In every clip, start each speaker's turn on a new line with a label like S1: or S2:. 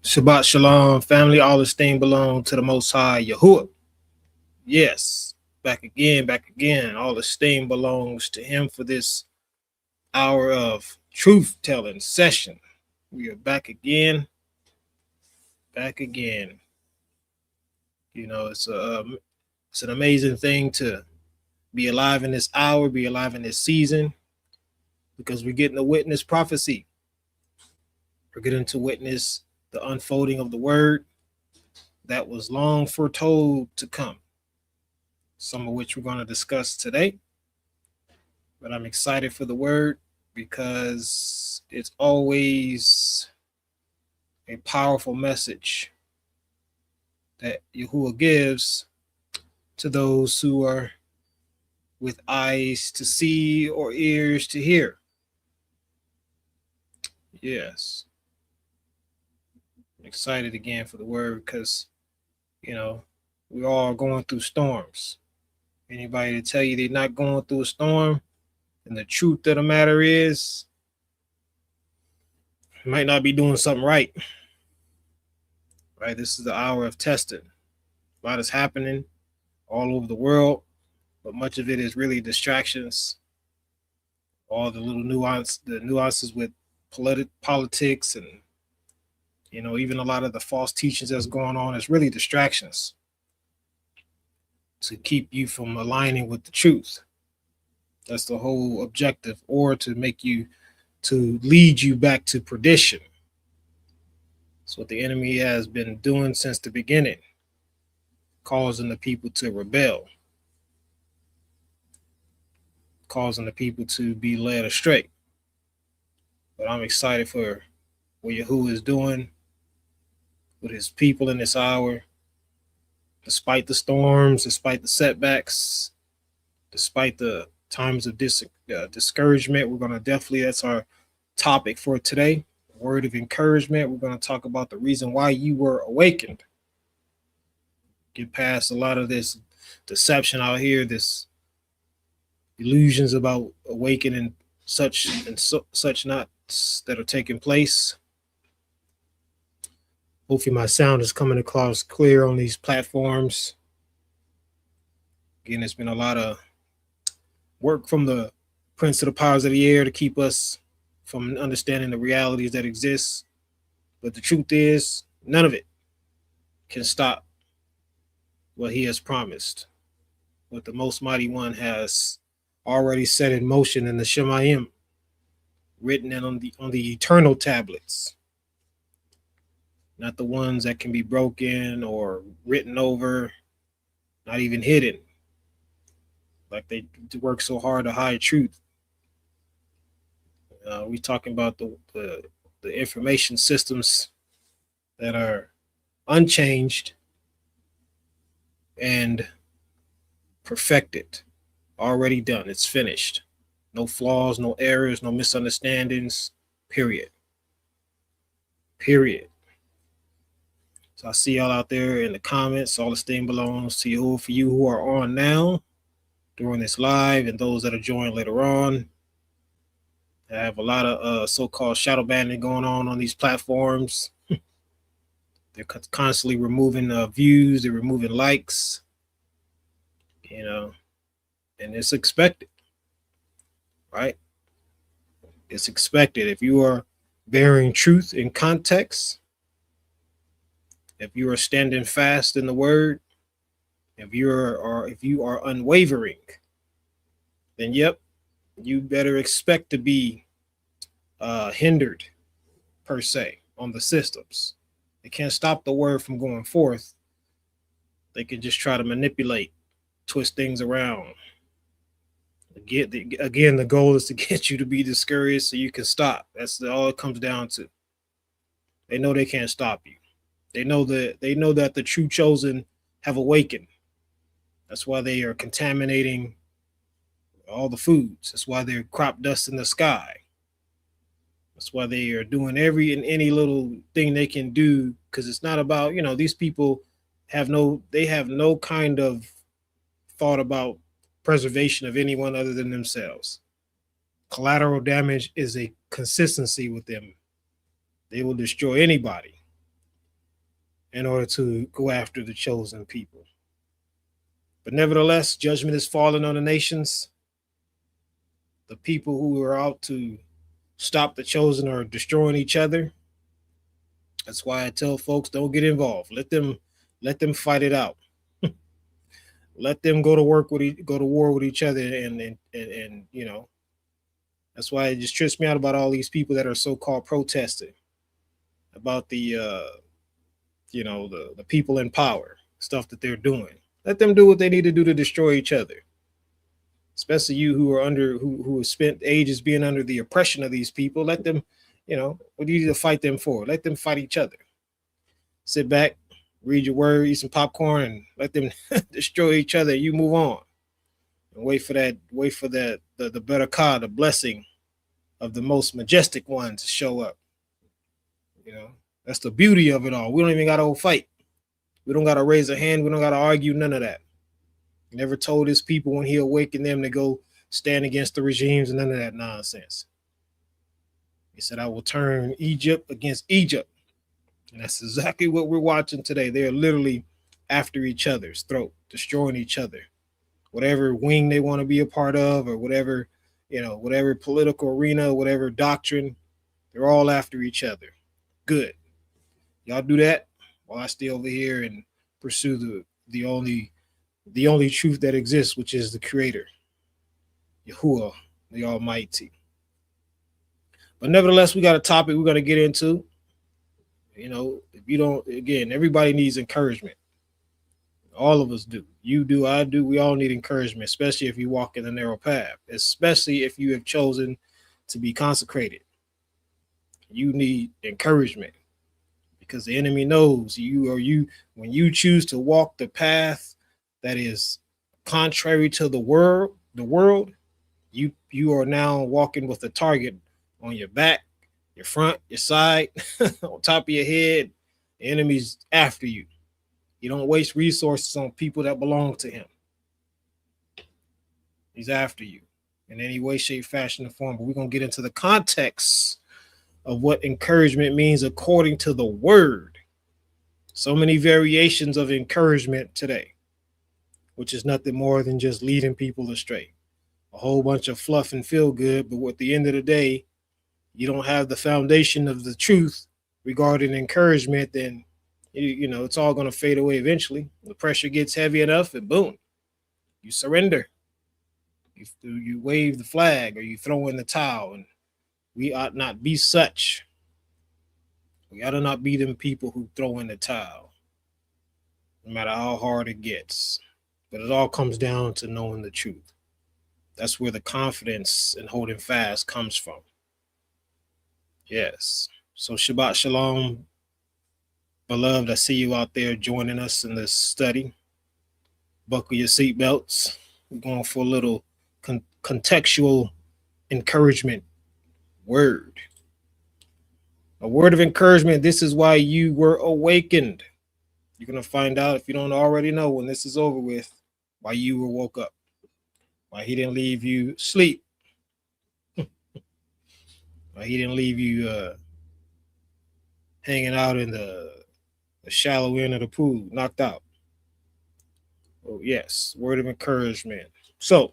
S1: Shabbat Shalom, family. All esteem belong to the Most High Yahuwah. Yes, back again, back again. All esteem belongs to Him for this hour of truth telling session. We are back again, back again. You know, it's an amazing thing to be alive in this hour, be alive in this season, because we're getting to witness prophecy. We're getting to witness the unfolding of the word that was long foretold to come, some of which we're going to discuss today. But I'm excited for the word because it's always a powerful message that Yahuwah gives to those who are with eyes to see or ears to hear. Yes. I'm excited again for the word because, we're all going through storms. Anybody to tell you they're not going through a storm, and the truth of the matter is, you might not be doing something right. Right? This is the hour of testing. A lot is happening all over the world, but much of it is really distractions. All the little nuances with politics, and even a lot of the false teachings that's going on is really distractions to keep you from aligning with the truth. That's the whole objective, or to lead you back to perdition. That's what the enemy has been doing since the beginning, causing the people to rebel, causing the people to be led astray. But I'm excited for what Yahuwah is doing with his people in this hour, despite the storms, despite the setbacks, despite the times of discouragement. We're going to that's our topic for today. Word of encouragement. We're going to talk about the reason why you were awakened. Get past a lot of this deception out here, this illusions about awakening, such not that are taking place. Hopefully my sound is coming across clear on these platforms. Again, it's been a lot of work from the Prince of the Powers of the Air to keep us from understanding the realities that exist. But the truth is, none of it can stop what he has promised, what the Most Mighty One has already set in motion in the Shemayim, written on the eternal tablets, not the ones that can be broken or written over, not even hidden, like they work so hard to hide truth. We're talking about the information systems that are unchanged and perfected, already done. It's finished. No flaws, no errors, no misunderstandings, period. So I see y'all out there in the comments. All esteem belongs to you. For you who are on now during this live, and those that are joining later on, I have a lot of so-called shadow banning going on these platforms. They're constantly removing views. They're removing likes, and it's expected, right? It's expected. If you are bearing truth in context, if you are standing fast in the word, if you are unwavering, then yep, you better expect to be hindered, per se, on the systems. They can't stop the word from going forth. They can just try to manipulate, twist things around. Again, the goal is to get you to be discouraged so you can stop. That's all it comes down to. They know they can't stop you. They know that the true chosen have awakened. That's why they are contaminating all the foods. That's why they're crop dust in the sky. That's why they are doing every and any little thing they can do, because it's not about, these people have no kind of thought about preservation of anyone other than themselves. Collateral damage is a consistency with them. They will destroy anybody in order to go after the chosen people. But nevertheless, judgment is falling on the nations. The people who are out to stop the chosen are destroying each other. That's why I tell folks, don't get involved. Let them fight it out. Let them go to war with each other, and that's why it just trips me out about all these people that are so-called protesting about the people in power, stuff that they're doing. Let them do what they need to do to destroy each other. Especially you who have spent ages being under the oppression of these people. Let them, what do you need to fight them for? Let them fight each other. Sit back, read your word, eat some popcorn, and let them destroy each other. You move on and wait for the barakah, the blessing of the most majestic one to show up. That's the beauty of it all. We don't even got to fight. We don't got to raise a hand. We don't got to argue, none of that. He never told his people when he awakened them to go stand against the regimes and none of that nonsense. He said, I will turn Egypt against Egypt. And that's exactly what we're watching today. They're literally after each other's throat, destroying each other. Whatever wing they want to be a part of, or whatever political arena, whatever doctrine, they're all after each other. Good. Y'all do that while I stay over here and pursue the only truth that exists, which is the Creator, Yahuwah, the Almighty. But nevertheless, we got a topic we're going to get into. If you don't, again, everybody needs encouragement. All of us do. You do, I do. We all need encouragement, especially if you walk in the narrow path, especially if you have chosen to be consecrated. You need encouragement because the enemy knows when you choose to walk the path that is contrary to the world, you are now walking with a target on your back, your front, your side, on top of your head. The enemy's after you. You don't waste resources on people that belong to him. He's after you in any way, shape, fashion, or form. But we're going to get into the context of what encouragement means according to the word. So many variations of encouragement today, which is nothing more than just leading people astray. A whole bunch of fluff and feel good, but at the end of the day, you don't have the foundation of the truth regarding encouragement, then it's all going to fade away eventually. The pressure gets heavy enough and boom, you surrender. You wave the flag or you throw in the towel, and we ought not be such. We ought to not be them people who throw in the towel, no matter how hard it gets. But it all comes down to knowing the truth. That's where the confidence in holding fast comes from. Yes. So Shabbat Shalom, beloved. I see you out there joining us in this study. Buckle your seatbelts. We're going for a little contextual encouragement word. A word of encouragement. This is why you were awakened. You're going to find out, if you don't already know, when this is over with, why you were woke up. Why he didn't leave you sleep. Why he didn't leave you hanging out in the shallow end of the pool, knocked out. Oh, yes. Word of encouragement. So,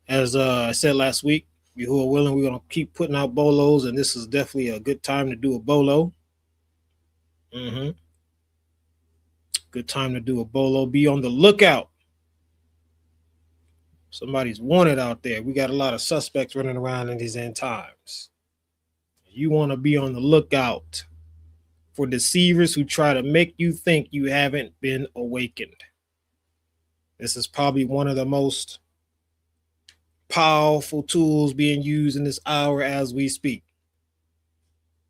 S1: as I said last week, you who are willing, we're going to keep putting out bolos, and this is definitely a good time to do a bolo. Good time to do a bolo. Be on the lookout. Somebody's wanted out there. We got a lot of suspects running around in these end times. You want to be on the lookout for deceivers who try to make you think you haven't been awakened. This is probably one of the most powerful tools being used in this hour as we speak.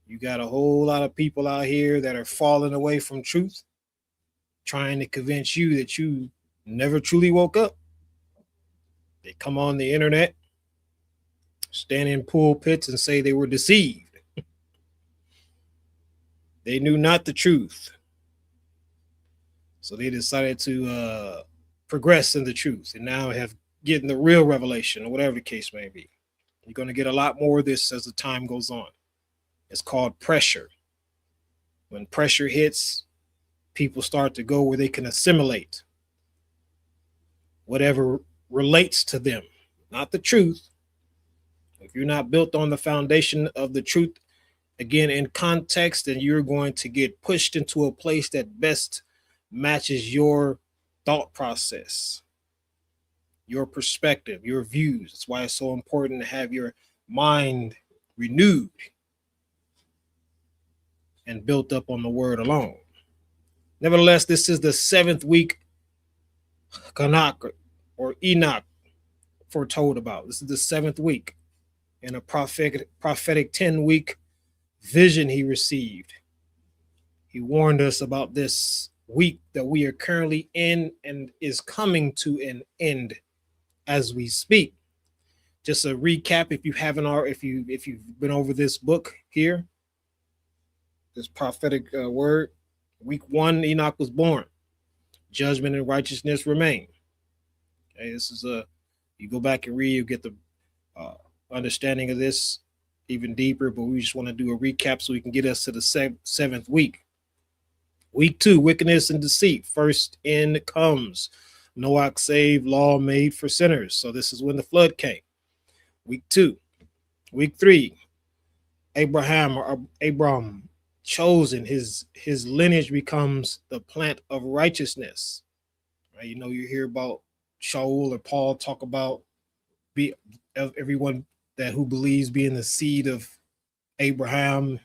S1: You got a whole lot of people out here that are falling away from truth, trying to convince you that you never truly woke up. They come on the internet, stand in pulpits and say they were deceived. They knew not the truth. So they decided to progress in the truth and now have getting the real revelation, or whatever the case may be. You're going to get a lot more of this as the time goes on. It's called pressure. When pressure hits, people start to go where they can assimilate whatever relates to them, not the truth. If you're not built on the foundation of the truth, again, in context, then you're going to get pushed into a place that best matches your thought process, your perspective, your views. That's why it's so important to have your mind renewed and built up on the word alone. Nevertheless, this is the 7th week Kanak or Enoch foretold about. This is the 7th week in a prophetic 10-week vision he received. He warned us about this week that we are currently in and is coming to an end as we speak. Just a recap, if you haven't already, if you've been over this book here, this prophetic word. Week 1, Enoch was born. Judgment and righteousness remain. Okay, this is you go back and read, you get the understanding of this even deeper, but we just want to do a recap so we can get us to the 7th week. Week 2, wickedness and deceit. First in comes Noah saved, law made for sinners. So this is when the flood came. Week 2. Week 3, Abram chosen, his lineage becomes the plant of righteousness. Right? You know, you hear about Shaul or Paul talk about everyone that who believes being the seed of Abraham,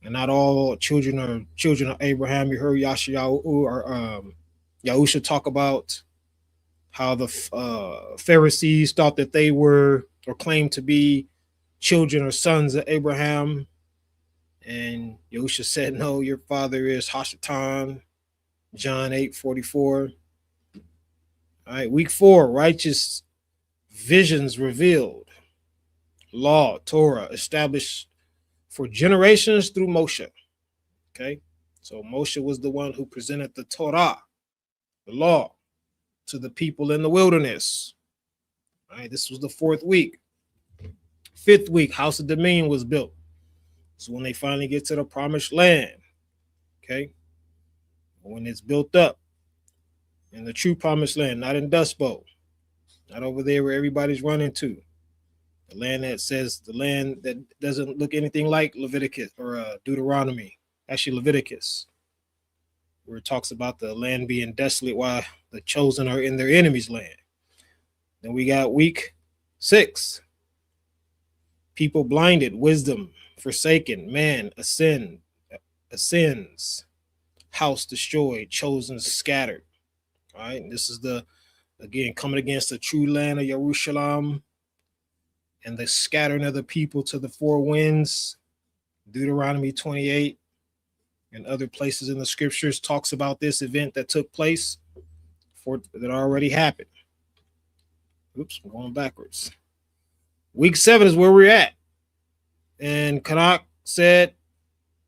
S1: and not all children are children of Abraham. You heard Yashayahu or Yahusha talk about how the Pharisees thought that they were or claimed to be children or sons of Abraham. And Yahusha said, no, your father is Hashatan, John 8:44. All right, week 4, righteous visions revealed. Law, Torah, established for generations through Moshe. Okay, so Moshe was the one who presented the Torah, the law, to the people in the wilderness. All right, this was the 4th week. 5th week, House of Dominion was built. So when they finally get to the promised land, okay, when it's built up in the true promised land, not in Dust Bowl, not over there where everybody's running to, the land that says, the land that doesn't look anything like Leviticus or Deuteronomy, actually Leviticus, where it talks about the land being desolate while the chosen are in their enemy's land. Then we got week 6, people blinded, wisdom forsaken, man ascends, house destroyed, chosen scattered. All right, and this is again coming against the true land of Jerusalem and the scattering of the people to the 4 winds. Deuteronomy 28 and other places in the scriptures talks about this event that took place that already happened. Oops, I'm going backwards. Week 7 is where we're at. And Kanak said,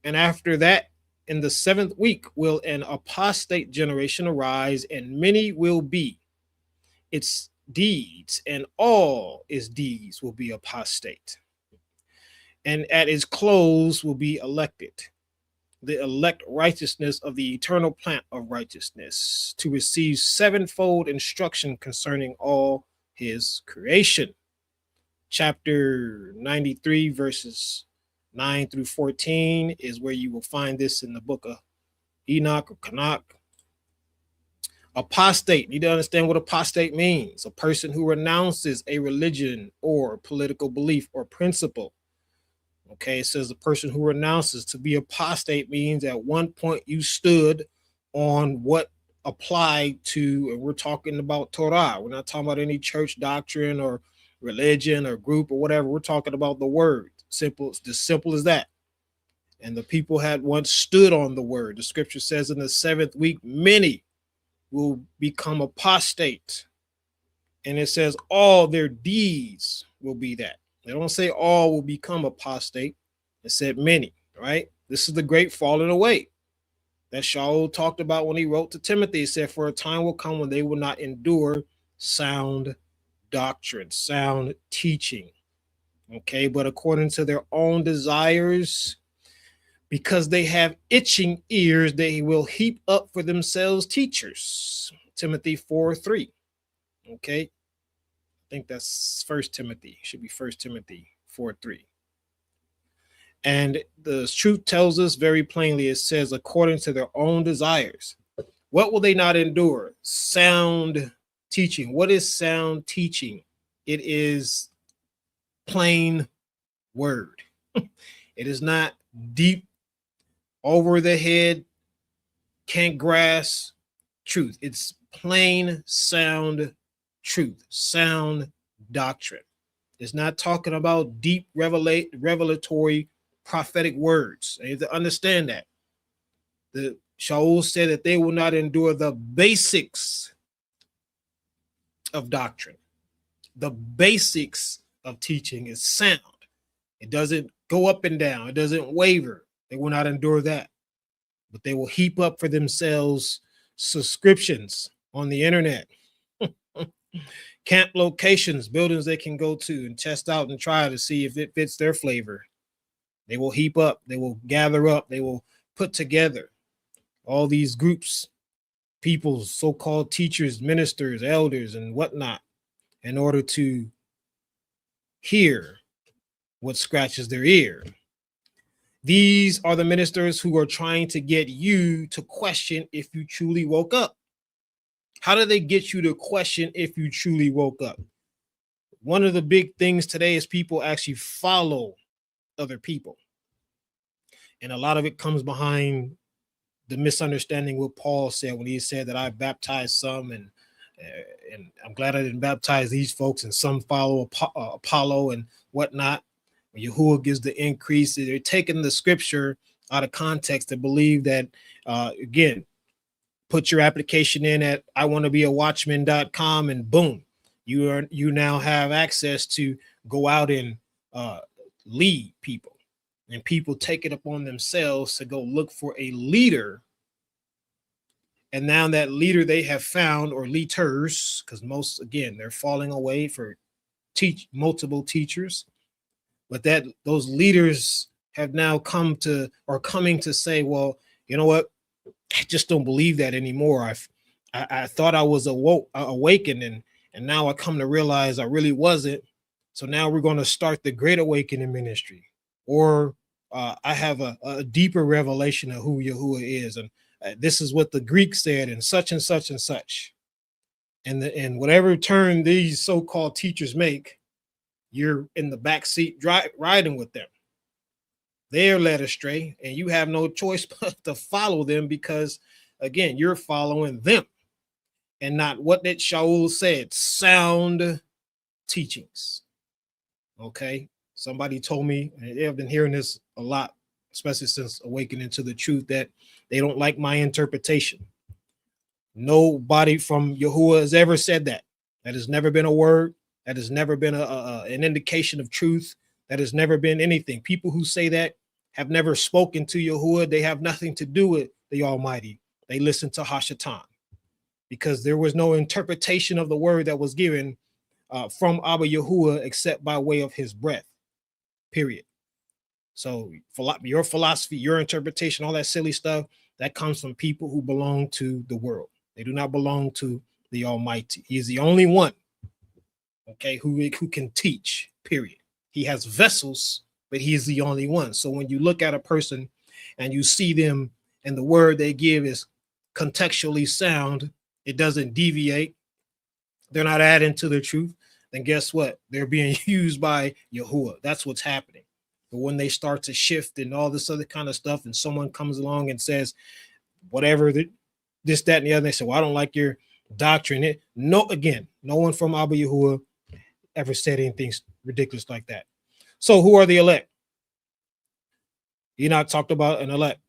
S1: and after that, in the 7th week, will an apostate generation arise, and many will be its deeds, and all its deeds will be apostate. And at its close will be elected, the elect righteousness of the eternal plant of righteousness, to receive 7-fold instruction concerning all his creation. Chapter 93, verses 9 through 14 is where you will find this in the book of Enoch or Kanak. Apostate, need to understand what apostate means. A person who renounces a religion or political belief or principle. Okay, it says the person who renounces. To be apostate means at one point you stood on what applied to, and we're talking about Torah. We're not talking about any church doctrine or religion or group or whatever. We're talking about the word. Simple, as simple as that. And the people had once stood on the word. The scripture says in the 7th week, many will become apostate. And it says all their deeds will be that. They don't say all will become apostate. It said many, right? This is the great falling away that Shaul talked about when he wrote to Timothy. He said, for a time will come when they will not endure sound doctrine, sound teaching. Okay, but according to their own desires, Because they have itching ears, they will heap up for themselves teachers. Timothy 4:3. Okay. I think that's First Timothy. Should be First Timothy 4:3. And the truth tells us very plainly, it says, according to their own desires. What will they not endure? Sound teaching. What is sound teaching? It is plain word. It is not deep, over the head, can't grasp truth. It's plain, sound truth, sound doctrine. It's not talking about deep, revelatory, prophetic words. You have to understand that. The Shaul said that they will not endure the basics of doctrine. The basics of teaching is sound. It doesn't go up and down. It doesn't waver. They will not endure that. But they will heap up for themselves subscriptions on the internet, camp locations, buildings they can go to and test out and try to see if it fits their flavor. They will heap up. They will gather up. They will put together all these groups, people, so-called teachers, ministers, elders, and whatnot, in order to hear what scratches their ear. These are the ministers who are trying to get you to question if you truly woke up. How do they get you to question if you truly woke up? One of the big things today is people actually follow other people. And a lot of it comes behind the misunderstanding what Paul said when he said that I baptized some, and I'm glad I didn't baptize these folks, and some follow Apollo and whatnot. When Yahuwah gives the increase, they're taking the scripture out of context to believe that, again, put your application in at iwannabeawatchman.com and boom, you now have access to go out and lead people. And people take it upon themselves to go look for a leader. And now that leader they have found, or leaders, because most, again, they're falling away for multiple teachers. But that those leaders have now coming to say, well, you know what? I just don't believe that anymore. I thought I was awakened, and now I come to realize I really wasn't. So now we're going to start the Great Awakening ministry, or I have a deeper revelation of who Yahuwah is, and this is what the Greeks said, and such and such and such. And whatever turn these so-called teachers make, you're in the back seat riding with them. They're led astray, and you have no choice but to follow them, because, again, you're following them and not what that Shaul said, sound teachings. Okay? Somebody told me, and they've been hearing this a lot, especially since awakening to the truth, that they don't like my interpretation. Nobody from Yahuwah has ever said that. That has never been a word. That has never been an indication of truth. That has never been anything. People who say that have never spoken to Yahuwah. They have nothing to do with the Almighty. They listen to Hashatan, because there was no interpretation of the word that was given from Abba Yahuwah except by way of his breath, period. So your philosophy, your interpretation, all that silly stuff, that comes from people who belong to the world. They do not belong to the Almighty. He is the only one, okay, who can teach, period. He has vessels, but he is the only one. So when you look at a person and you see them and the word they give is contextually sound, it doesn't deviate, they're not adding to the truth, then guess what? They're being used by Yahuwah. That's what's happening. But when they start to shift and all this other kind of stuff, and someone comes along and says, whatever, this, that, and the other, they say, well, I don't like your doctrine. No one from Abba Yahuwah ever said anything ridiculous like that. So who are the elect? Enoch talked about an elect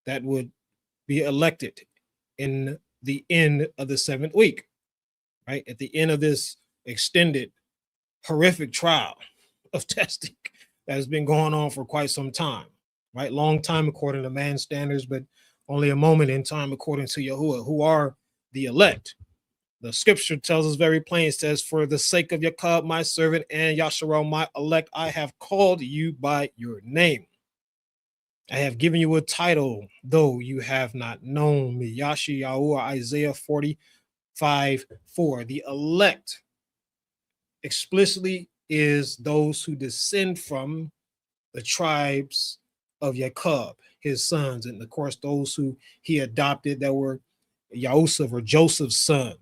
S1: that would be elected in the end of the 7th week, right? At the end of this extended, horrific trial of testing that has been going on for quite some time, right? Long time according to man's standards, but only a moment in time according to Yahuwah. Who are the elect? The scripture tells us very plain. It says, for the sake of Jacob, my servant, and Yasharal, my elect, I have called you by your name. I have given you a title, though you have not known me. Yashayahu, Isaiah 45:4. The elect explicitly is those who descend from the tribes of Jacob, his sons, and of course those who he adopted that were Yosef or Joseph's sons.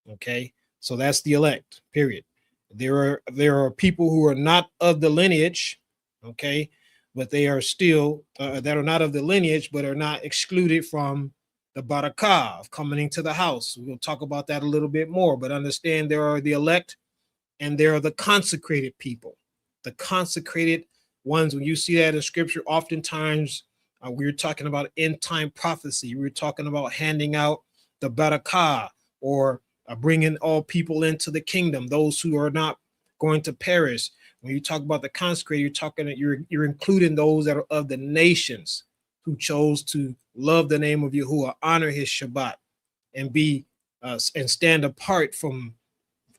S1: Okay, so that's the elect. Period. There are people who are not of the lineage, okay, but they are still that are not of the lineage, but are not excluded from the barakah of coming into the house. We'll talk about that a little bit more, but understand there are the elect and there are the consecrated people, the consecrated ones. When you see that in scripture, oftentimes we're talking about end time prophecy. We're talking about handing out the barakah or bringing all people into the kingdom, those who are not going to perish. When you talk about the consecrated, you're including those that are of the nations who chose to love the name of Yahuwah, honor his Shabbat, and be and stand apart from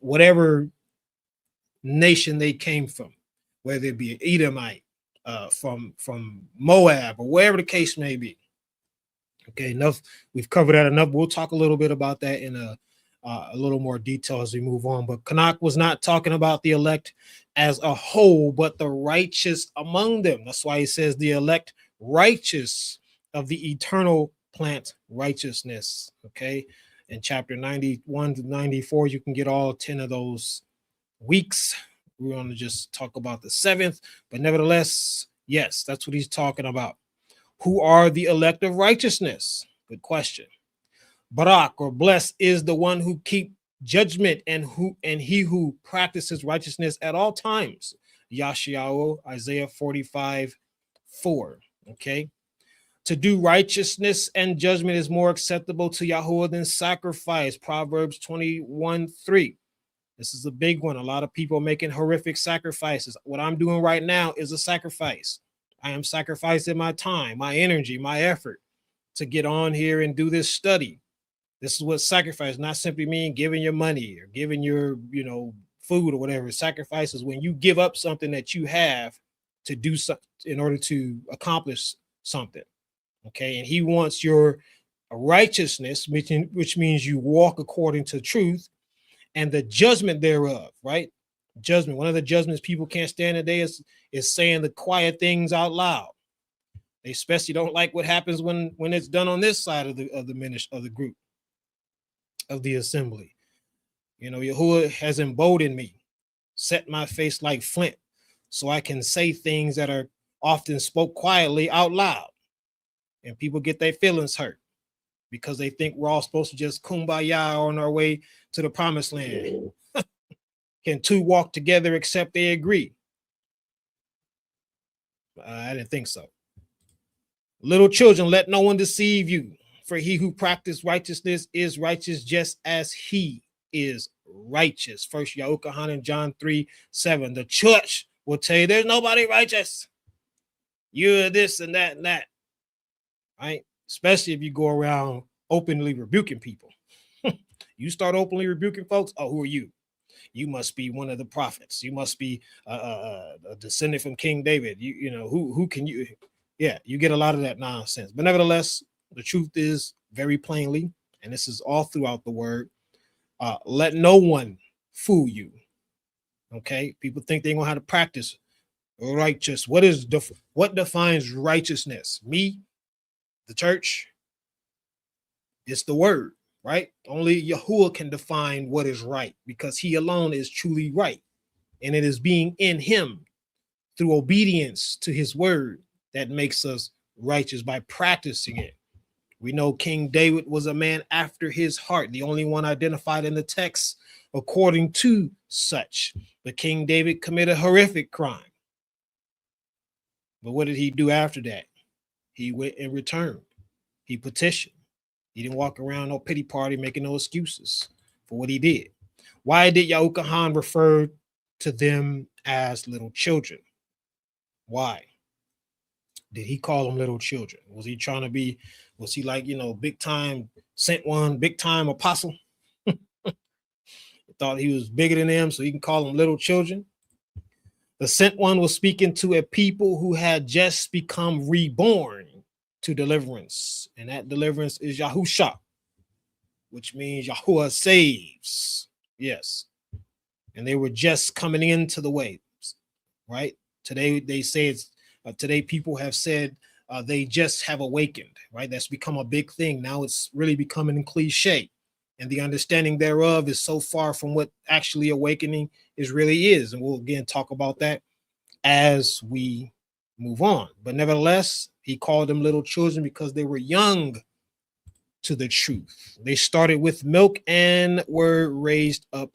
S1: whatever nation they came from, whether it be an Edomite, from Moab, or wherever the case may be. Okay, enough. We've covered that enough. We'll talk a little bit about that in a little more detail as we move on. But Canuck was not talking about the elect as a whole, but the righteous among them. That's why he says the elect righteous of the eternal plant righteousness. Okay, in chapter 91 to 94, you can get all 10 of those weeks. We're going to just talk about the 7th, but nevertheless, yes, that's what he's talking about. Who are the elect of righteousness? Good question. Barak or blessed is the one who keep judgment and he who practices righteousness at all times. Yashayahu, Isaiah 45:4. Okay. To do righteousness and judgment is more acceptable to Yahuwah than sacrifice. Proverbs 21:3. This is a big one. A lot of people making horrific sacrifices. What I'm doing right now is a sacrifice. I am sacrificing my time, my energy, my effort to get on here and do this study. This is what sacrifice, not simply mean giving your money or giving your, food or whatever. Sacrifice is when you give up something that you have to do something in order to accomplish something. Okay. And he wants your righteousness, which means you walk according to truth, and the judgment thereof, right? Judgment. One of the judgments people can't stand today is saying the quiet things out loud. They especially don't like what happens when it's done on this side of the ministry, of the group, of the assembly. Yahuwah has emboldened me, set my face like flint, so I can say things that are often spoke quietly out loud, and people get their feelings hurt because they think we're all supposed to just kumbaya on our way to the promised land. Can two walk together except they agree? I didn't think so. Little children, let no one deceive you, for he who practices righteousness is righteous just as he is righteous. First Yahuwah in John 3:7. The church will tell you there's nobody righteous. You're this and that and that. Right? Especially if you go around openly rebuking people. You start openly rebuking folks. Oh, who are you? You must be one of the prophets. You must be a descendant from King David. Who can you? Yeah, you get a lot of that nonsense. But nevertheless, the truth is very plainly, and this is all throughout the word, let no one fool you. Okay, people think they know how to practice righteous. What defines righteousness? Me, the church. It's the word. Right? Only Yahuwah can define what is right, because he alone is truly right. And it is being in him through obedience to his word that makes us righteous by practicing it. We know King David was a man after his heart, the only one identified in the text according to such. But King David committed a horrific crime. But what did he do after that? He went and returned. He petitioned. He didn't walk around no pity party making no excuses for what he did. Why did Yahuwah refer to them as little children? Why did he call them little children? Was he trying to be, was he like, big time sent one, big time apostle? Thought he was bigger than them, so he can call them little children? The sent one was speaking to a people who had just become reborn to deliverance. And that deliverance is Yahusha, which means Yahuwah saves. Yes. And they were just coming into the waves, right? Today they say it's today people have said they just have awakened, right? That's become a big thing. Now it's really becoming cliche. And the understanding thereof is so far from what actually awakening really is. And we'll again talk about that as we move on. But nevertheless, he called them little children because they were young to the truth. They started with milk and were raised up,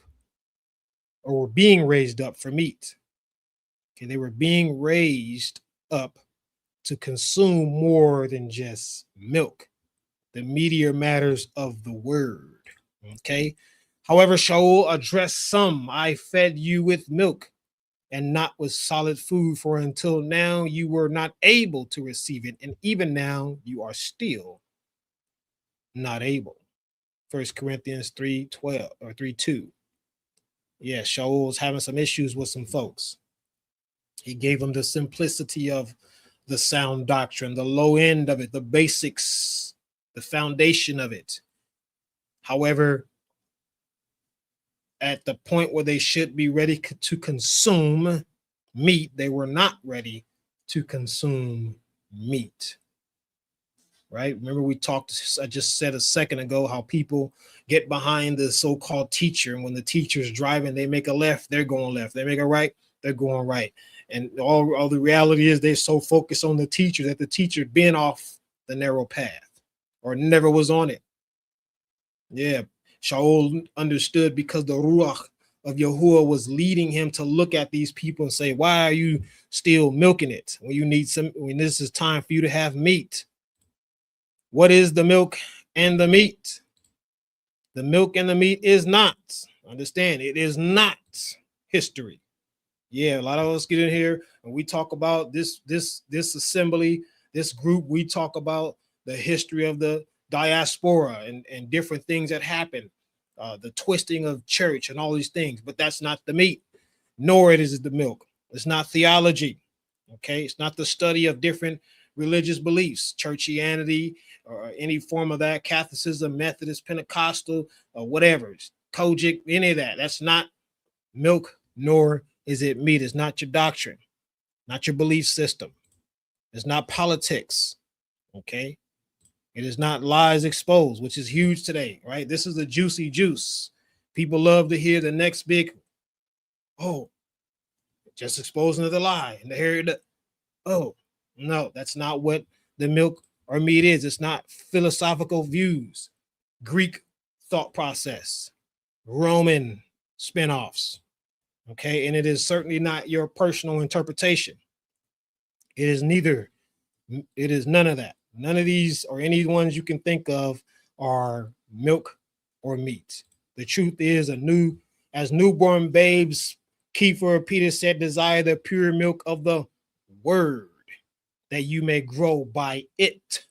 S1: or were being raised up for meat. Okay, they were being raised up to consume more than just milk, the meatier matters of the word. Okay. However, Shaul addressed some. I fed you with milk and not with solid food, for until now you were not able to receive it, and even now you are still not able. 1 Corinthians 3:12 or 3:2. Yeah, Shaul was having some issues with some folks. He gave them the simplicity of the sound doctrine, the low end of it, the basics, the foundation of it. However, at the point where they should be ready to consume meat, they were not ready to consume meat. Right? Remember, I just said a second ago how people get behind the so-called teacher, and when the teacher's driving, they make a left, they're going left. They make a right, they're going right. And all the reality is they're so focused on the teacher that the teacher been off the narrow path or never was on it. Yeah, Shaul understood because the Ruach of Yahuwah was leading him to look at these people and say, why are you still milking it when this is time for you to have meat? What is the milk and the meat? The milk and the meat is not, understand, it is not history. Yeah, a lot of us get in here and we talk about this assembly, this group, we talk about the history of the diaspora and different things that happen, the twisting of church and all these things, but that's not the meat, nor it is the milk. It's not theology, okay? It's not the study of different religious beliefs, churchianity, or any form of that, Catholicism, Methodist, Pentecostal, or whatever, Kojic, any of that. That's not milk, nor is it meat. It's not your doctrine, not your belief system. It's not politics, okay? It is not lies exposed, which is huge today, right? This is a juicy juice. People love to hear the next big, oh, just exposing the lie, and to hear the, oh, no, that's not what the milk or meat is. It's not philosophical views, Greek thought process, Roman spinoffs, okay? And it is certainly not your personal interpretation. It is neither. It is none of that. None of these or any ones you can think of are milk or meat. The truth is, as newborn babes, Kepha Peter said, desire the pure milk of the word, that you may grow by it.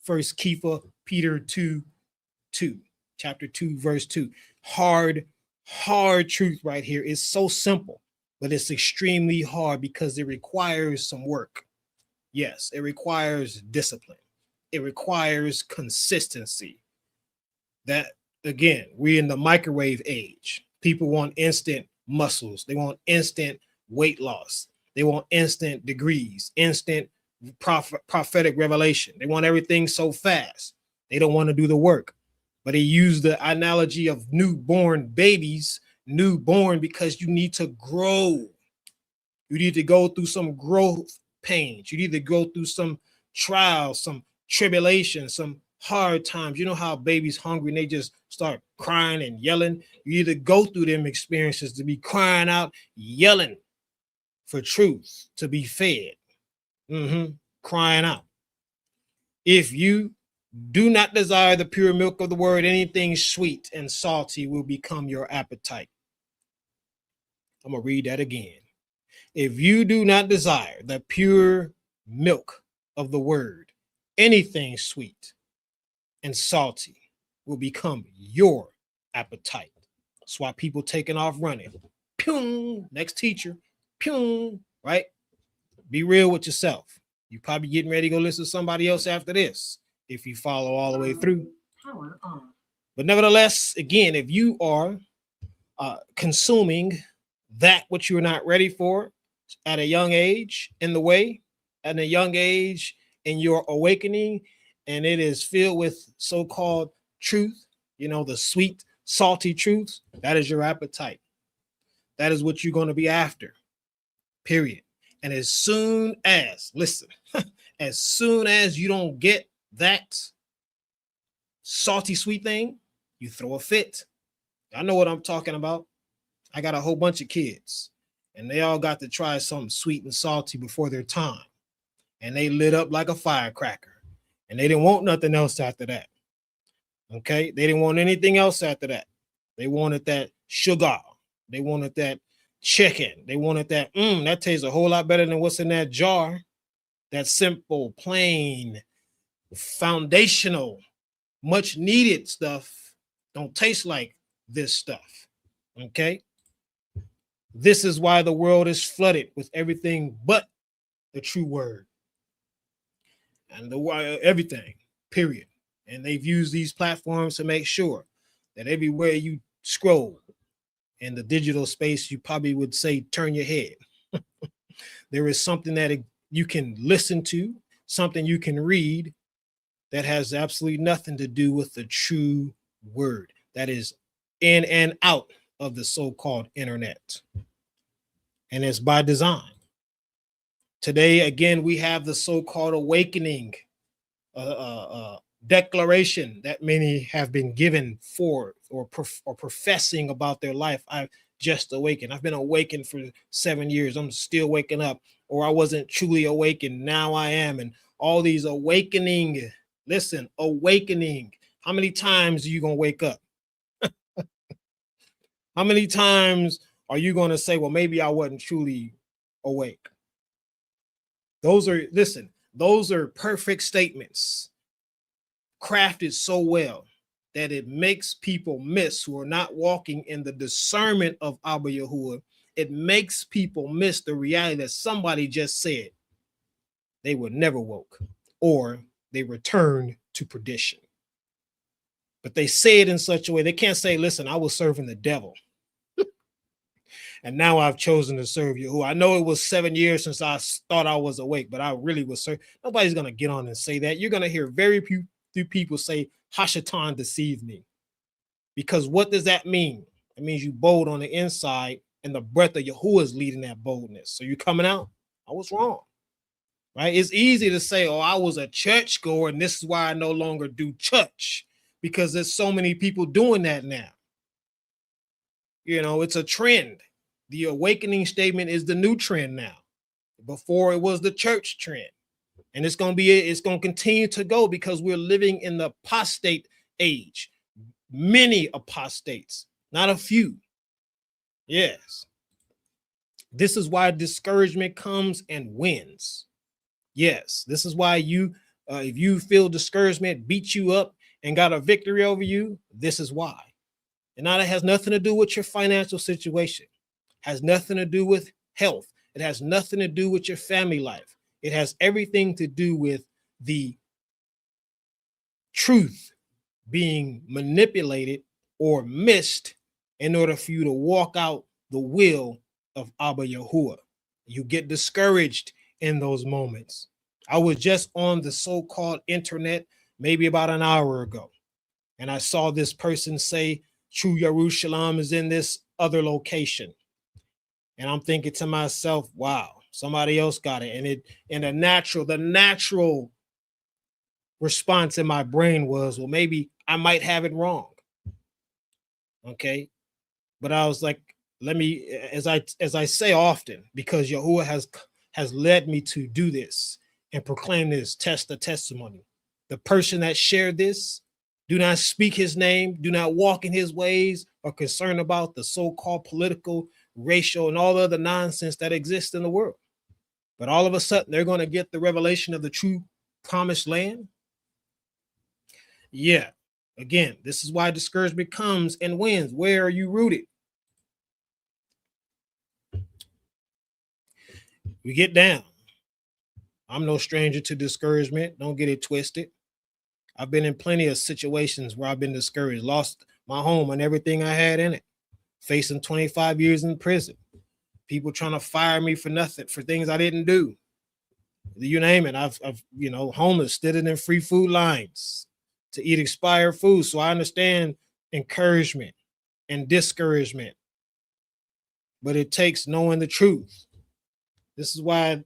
S1: First Kepha Peter 2:2, chapter 2, verse 2. Hard truth right here. It's so simple, but it's extremely hard because it requires some work. Yes, it requires discipline. It requires consistency. That, again, we're in the microwave age. People want instant muscles. They want instant weight loss. They want instant degrees, instant prophetic revelation. They want everything so fast. They don't want to do the work. But he used the analogy of newborn babies, newborn because you need to grow. You need to go through some growth pains. You need to go through some trials, some tribulation, some hard times. You know how babies hungry and they just start crying and yelling. You need to go through them experiences to be crying out, yelling for truth, to be fed, crying out. If you do not desire the pure milk of the word, anything sweet and salty will become your appetite. I'm going to read that again. If you do not desire the pure milk of the word, anything sweet and salty will become your appetite. That's why people taking off running. Pew, next teacher. Pew, right? Be real with yourself. You probably getting ready to go listen to somebody else after this if you follow all the way through. Power on. But nevertheless, again, if you are consuming that which you're not ready for at a young age in the way, at a young age in your awakening, and it is filled with so-called truth, you know, the sweet, salty truths, that is your appetite. That is what you're going to be after, period. And as soon as, listen, as soon as you don't get that salty, sweet thing, you throw a fit. I know what I'm talking about. I got a whole bunch of kids, and they all got to try something sweet and salty before their time. And they lit up like a firecracker. And they didn't want nothing else after that. Okay? They didn't want anything else after that. They wanted that sugar. They wanted that chicken. They wanted that, that tastes a whole lot better than what's in that jar. That simple, plain, foundational, much needed stuff don't taste like this stuff. Okay? This is why the world is flooded with everything but the true word. And everything, period. And they've used these platforms to make sure that everywhere you scroll in the digital space, you probably would say, turn your head. There is something that you can listen to, something you can read that has absolutely nothing to do with the true word that is in and out of the so-called internet. And it's by design. Today, again, we have the so-called awakening declaration that many have been given for or professing about their life. I've just awakened. I've been awakened for 7 years. I'm still waking up. Or I wasn't truly awakened. Now I am. And all these awakening. Listen, awakening. How many times are you going to wake up? How many times are you going to say, well, maybe I wasn't truly awake? Those are perfect statements, crafted so well that it makes people miss who are not walking in the discernment of Abba Yahuwah. It makes people miss the reality that somebody just said they were never woke or they returned to perdition. But they say it in such a way, they can't say, listen, I was serving the devil. And now I've chosen to serve you. I know it was 7 years since I thought I was awake, but I really was serving. Nobody's going to get on and say that. You're going to hear very few people say, Hashatan deceived me. Because what does that mean? It means you bold on the inside and the breath of Yahuwah is leading that boldness. So you're coming out. I was wrong. Right? It's easy to say, oh, I was a church goer and this is why I no longer do church, because there's so many people doing that now. You know, it's a trend. The awakening statement is the new trend now. Before it was the church trend. And it's going to continue to go because we're living in the apostate age. Many apostates, not a few. Yes. This is why discouragement comes and wins. Yes. This is why if you feel discouragement beat you up and got a victory over you, this is why. And now that has nothing to do with your financial situation. Has nothing to do with health. It has nothing to do with your family life. It has everything to do with the truth being manipulated or missed in order for you to walk out the will of Abba Yahuwah. You get discouraged in those moments. I was just on the so-called internet maybe about an hour ago, and I saw this person say, True Yerushalayim is in this other location. And I'm thinking to myself, wow, somebody else got it. And the natural response in my brain was, well, maybe I might have it wrong. Okay. But I was like, let me, as I say often, because Yahuwah has led me to do this and proclaim this, test the testimony. The person that shared this, do not speak his name, do not walk in his ways, or concerned about the so-called political, racial, and all other nonsense that exists in the world. But all of a sudden, they're going to get the revelation of the true promised land. Yeah. Again, this is why discouragement comes and wins. Where are you rooted? We get down. I'm no stranger to discouragement. Don't get it twisted. I've been in plenty of situations where I've been discouraged, lost my home and everything I had in it, facing 25 years in prison, people trying to fire me for nothing, for things I didn't do. You name it. I've homeless, standing in free food lines to eat expired food. So I understand encouragement and discouragement, but it takes knowing the truth. This is why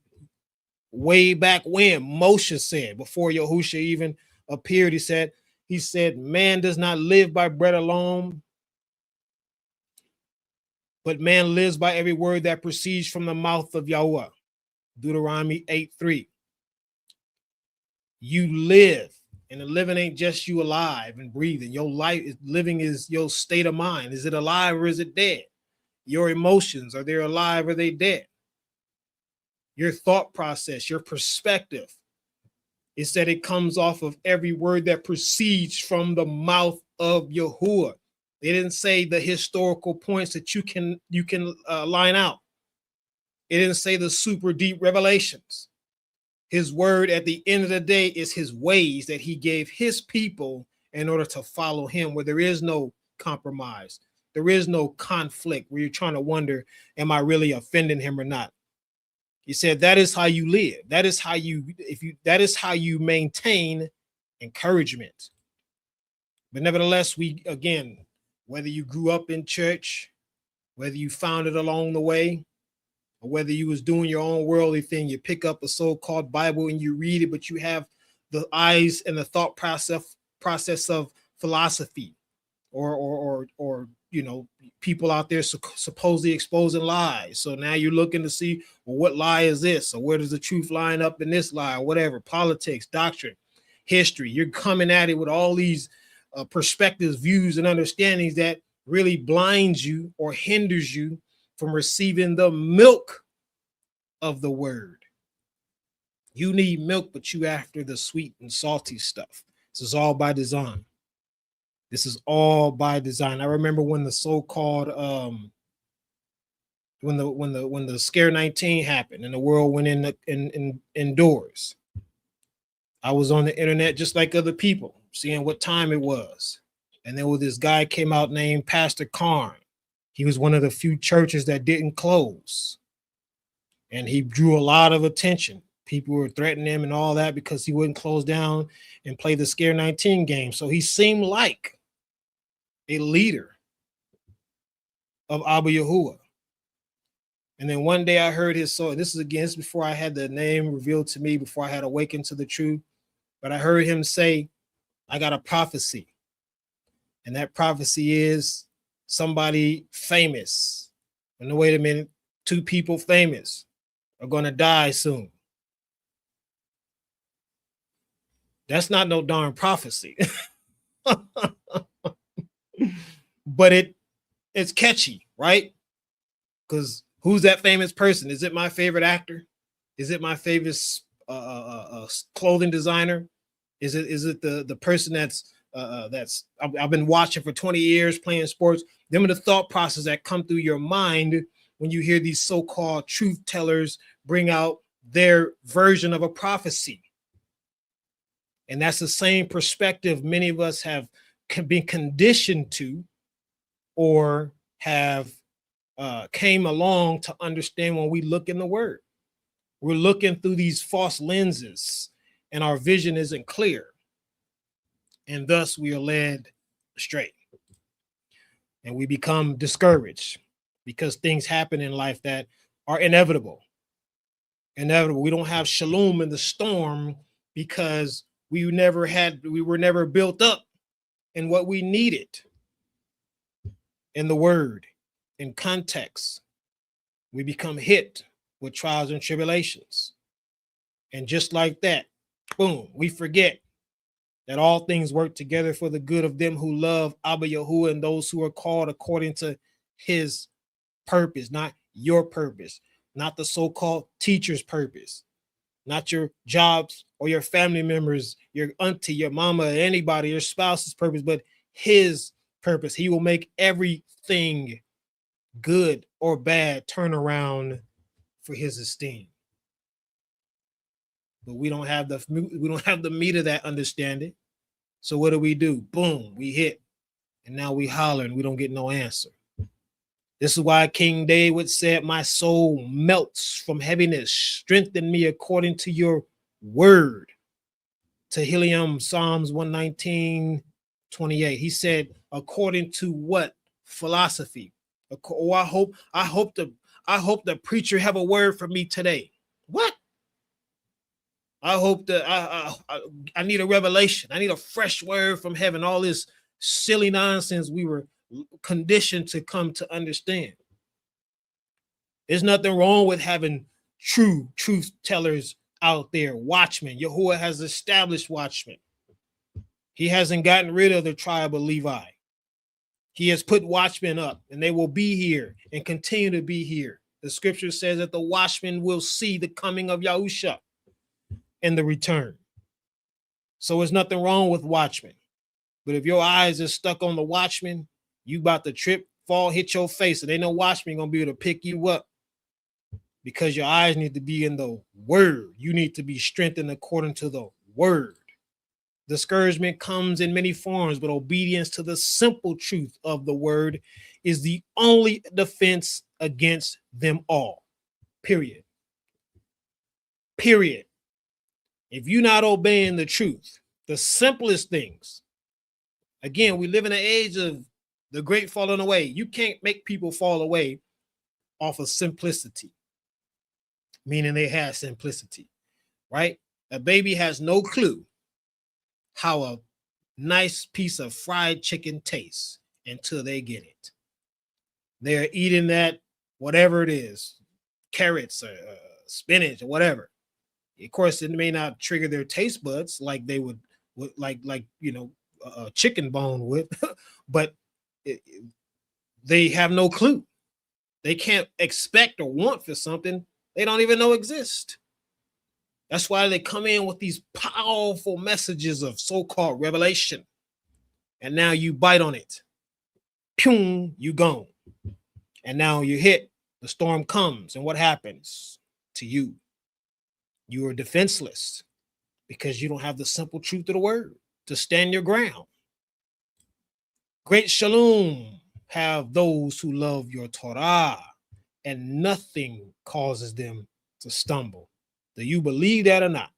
S1: way back when Moshe said, before Yahusha even appeared, he said, man does not live by bread alone, but man lives by every word that proceeds from the mouth of Yahweh. Deuteronomy 8:3. You live, and the living ain't just you alive and breathing. Your life is living, is your state of mind. Is it alive or is it dead? Your emotions, are they alive or are they dead? Your thought process, your perspective. It said it comes off of every word that proceeds from the mouth of Yahuwah. They didn't say the historical points that you can line out. It didn't say the super deep revelations. His word at the end of the day is his ways that he gave his people in order to follow him, where there is no compromise. There is no conflict where you're trying to wonder, am I really offending him or not? He said that is how you live. That is how you maintain encouragement. But nevertheless, whether you grew up in church, whether you found it along the way, or whether you was doing your own worldly thing, you pick up a so-called Bible and you read it, but you have the eyes and the thought process of philosophy, or people out there supposedly exposing lies. So now you're looking to see, well, what lie is this, or where does the truth line up in this lie, or whatever. Politics, doctrine, history. You're coming at it with all these perspectives, views, and understandings that really blinds you or hinders you from receiving the milk of the word. You need milk, but you after the sweet and salty stuff. This is all by design. This is all by design. I remember when the so-called when the scare 19 happened and the world went indoors. I was on the internet just like other people, seeing what time it was. And then this guy came out named Pastor Karn. He was one of the few churches that didn't close. And he drew a lot of attention. People were threatening him and all that because he wouldn't close down and play the Scare 19 game. So he seemed like a leader of Abba Yahuwah. And then one day I heard his soul. This is before I had the name revealed to me, before I had awakened to the truth. But I heard him say, I got a prophecy. And that prophecy is somebody famous. And no, wait a minute, 2 people famous are going to die soon. That's not no darn prophecy. But it's catchy, right? Because who's that famous person? Is it my favorite actor? Is it my favorite clothing designer? Is it the person that's I've been watching for 20 years playing sports? Them are the thought process that come through your mind when you hear these so-called truth tellers bring out their version of a prophecy. And that's the same perspective many of us have been conditioned to, or have came along to understand when we look in the word. We're looking through these false lenses and our vision isn't clear. And thus we are led astray. And we become discouraged because things happen in life that are inevitable. We don't have shalom in the storm because we were never built up in what we needed in the word, in context. We become hit with trials and tribulations. And just like that, boom, we forget that all things work together for the good of them who love Abba Yahuwah and those who are called according to his purpose, not your purpose, not the so-called teacher's purpose, not your jobs or your family members, your auntie, your mama, anybody, your spouse's purpose, but his purpose. He will make everything good or bad turn around for his esteem. but we don't have the meat of that understanding. So what do? Boom, we hit, and now we holler and we don't get no answer. This is why King David said, my soul melts from heaviness. Strengthen me according to your word. Tehillim, Psalms 119:28. He said, according to what? Philosophy. Oh, I hope the preacher have a word for me today. What? I hope that I need a revelation. I need a fresh word from heaven. All this silly nonsense we were conditioned to come to understand. There's nothing wrong with having truth tellers out there, watchmen. Yahuwah has established watchmen. He hasn't gotten rid of the tribe of Levi. He has put watchmen up, and they will be here and continue to be here. The scripture says that the watchmen will see the coming of Yahusha and the return. So there's nothing wrong with watchmen. But if your eyes are stuck on the watchman, you about to trip, fall, hit your face, and ain't no watchman gonna be able to pick you up, because your eyes need to be in the word. You need to be strengthened according to the word. Discouragement comes in many forms, but obedience to the simple truth of the word is the only defense against them all. Period. Period. If you're not obeying the truth, the simplest things, again, we live in an age of the great falling away. You can't make people fall away off of simplicity, meaning they have simplicity, right? A baby has no clue how a nice piece of fried chicken tastes until they get it. They're eating that, whatever it is, carrots or spinach or whatever. Of course, it may not trigger their taste buds like they would like a chicken bone would, but they have no clue. They can't expect or want for something they don't even know exists. That's why they come in with these powerful messages of so-called revelation. And now you bite on it. Pew, you gone. And now you hit, the storm comes, and what happens to you? You are defenseless because you don't have the simple truth of the word to stand your ground. Great Shalum have those who love your Torah, and nothing causes them to stumble. Do you believe that or not?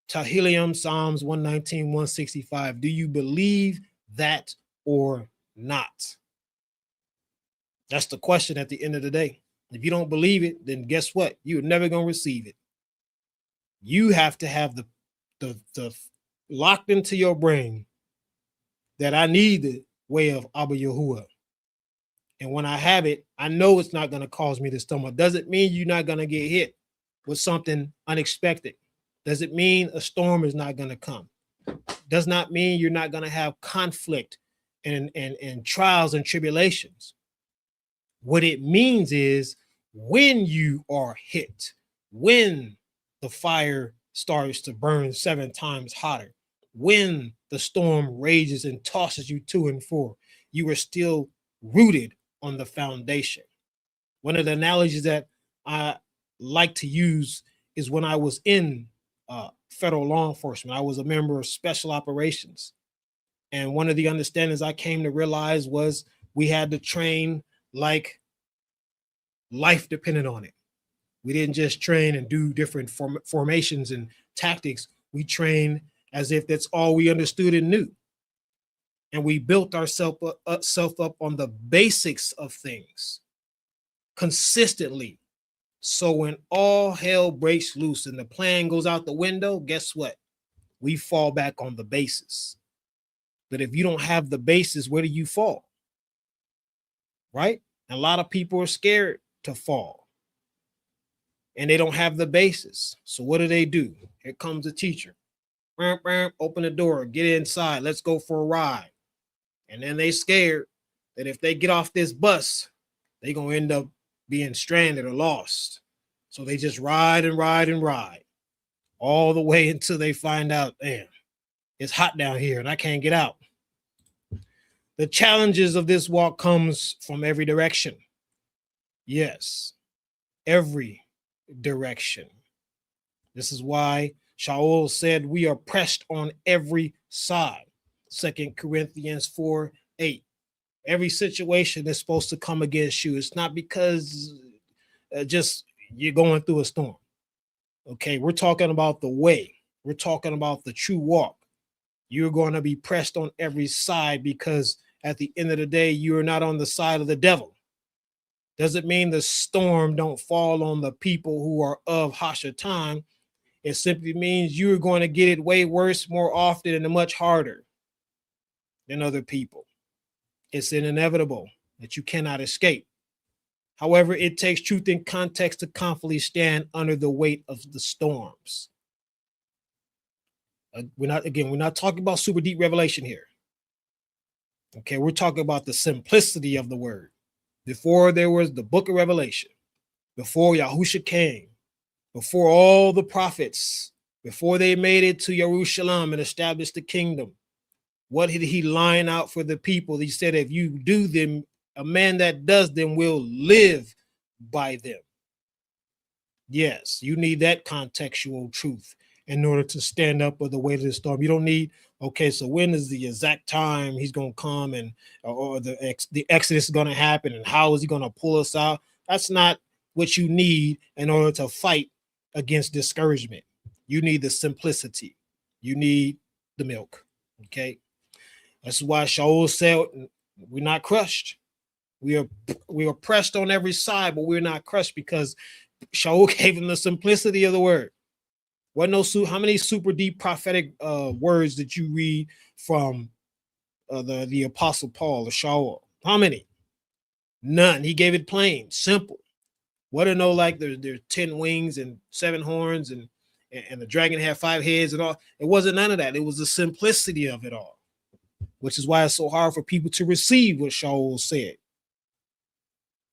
S1: Tehillim, Psalms 119:165. Do you believe that or not? That's the question at the end of the day. If you don't believe it, then guess what? You're never going to receive it. You have to have the locked into your brain that I need the way of Abba Yahuwah. And when I have it, I know it's not going to cause me to stumble. Doesn't mean you're not going to get hit with something unexpected. Does it mean a storm is not going to come? Does not mean you're not going to have conflict and trials and tribulations. What it means is when you are hit, when the fire starts to burn 7 times hotter, when the storm rages and tosses you to and fro, you are still rooted on the foundation. One of the analogies that I like to use is when I was in federal law enforcement. I was a member of special operations. And one of the understandings I came to realize was we had to train like life depended on it. We didn't just train and do different formations and tactics. We trained as if that's all we understood and knew. And we built ourselves up on the basics of things consistently. So when all hell breaks loose and the plan goes out the window, guess what? We fall back on the basis. But if you don't have the basis, where do you fall? Right? A lot of people are scared to fall. And they don't have the basis. So what do? Here comes the teacher. Open the door, get inside, let's go for a ride. And then they scared that if they get off this bus, they're going to end up being stranded or lost. So they just ride and ride and ride all the way until they find out, damn, it's hot down here and I can't get out. The challenges of this walk comes from every direction. Yes, every direction. This is why Shaul said we are pressed on every side. 2 Corinthians 4:8. Every situation is supposed to come against you. It's not because just you're going through a storm. Okay, we're talking about the way. We're talking about the true walk. You're going to be pressed on every side because at the end of the day, you're not on the side of the devil. Doesn't mean the storm don't fall on the people who are of Hashatan. It simply means you're going to get it way worse, more often, and much harder than other people. It's inevitable that you cannot escape. However, it takes truth and context to confidently stand under the weight of the storms. We're not talking about super deep revelation here. Okay, we're talking about the simplicity of the word. Before there was the book of Revelation, before Yahusha came, before all the prophets, before they made it to Jerusalem and established the kingdom, what did he line out for the people? He said, if you do them, a man that does them will live by them. Yes, you need that contextual truth in order to stand up with the weight of the storm. You don't need, okay, so when is the exact time he's going to come and or the exodus is going to happen and how is he going to pull us out? That's not what you need in order to fight against discouragement. You need the simplicity. You need the milk. Okay. That's why Shaul said we're not crushed. We are pressed on every side, but we're not crushed because Shaul gave him the simplicity of the word. How many super deep prophetic words did you read from the Apostle Paul or Shaul? How many? None. He gave it plain, simple. What to know, like there's 10 wings and 7 horns and the dragon had 5 heads and all. It wasn't none of that. It was the simplicity of it all, which is why it's so hard for people to receive what Shaul said.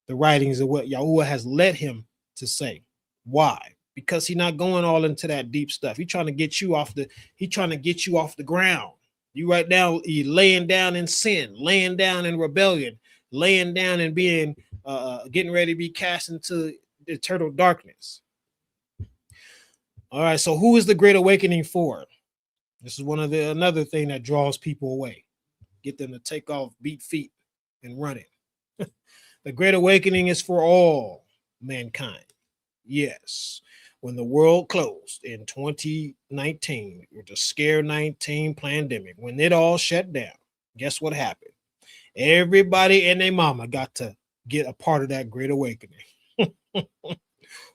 S1: The writings of what Yahuwah has led him to say. Why? Because he's not going all into that deep stuff. He's trying to get you off the ground. You right now, you're laying down in sin, laying down in rebellion, laying down and being getting ready to be cast into eternal darkness. All right, so who is the Great Awakening for? This is another thing that draws people away. Get them to take off, beat feet, and run it. The Great Awakening is for all mankind. Yes. When the world closed in 2019 with the Scare 19 pandemic, when it all shut down, guess what happened? Everybody and their mama got to get a part of that Great Awakening.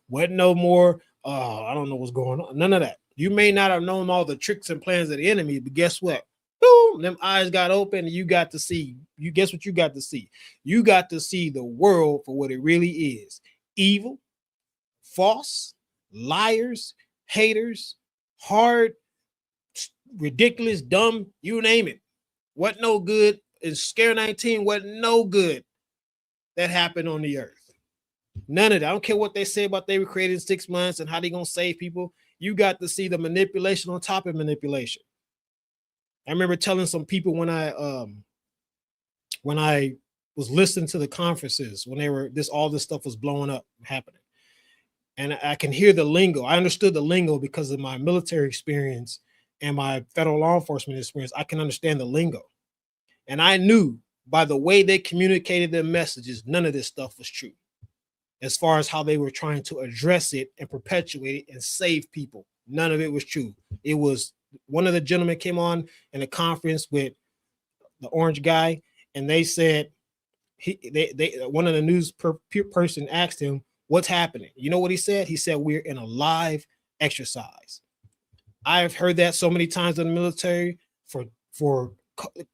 S1: Wasn't no more, I don't know what's going on. None of that. You may not have known all the tricks and plans of the enemy, but guess what? Boom, them eyes got open and you got to see. Guess what you got to see? You got to see the world for what it really is. Evil, false, liars, haters, hard, ridiculous, dumb, you name it. What no good in Scare 19, what no good that happened on the earth. None of that. I don't care what they say about they were created in 6 months and how they gonna save people. You got to see the manipulation on top of manipulation. I remember telling some people when I was listening to the conferences when all this stuff was blowing up happening. And I can hear the lingo. I understood the lingo because of my military experience and my federal law enforcement experience. I can understand the lingo. And I knew by the way they communicated their messages, none of this stuff was true. As far as how they were trying to address it and perpetuate it and save people, none of it was true. It was one of the gentlemen came on in a conference with the orange guy, and they said one of the news person asked him, what's happening? You know what he said? He said, we're in a live exercise. I've heard that so many times in the military for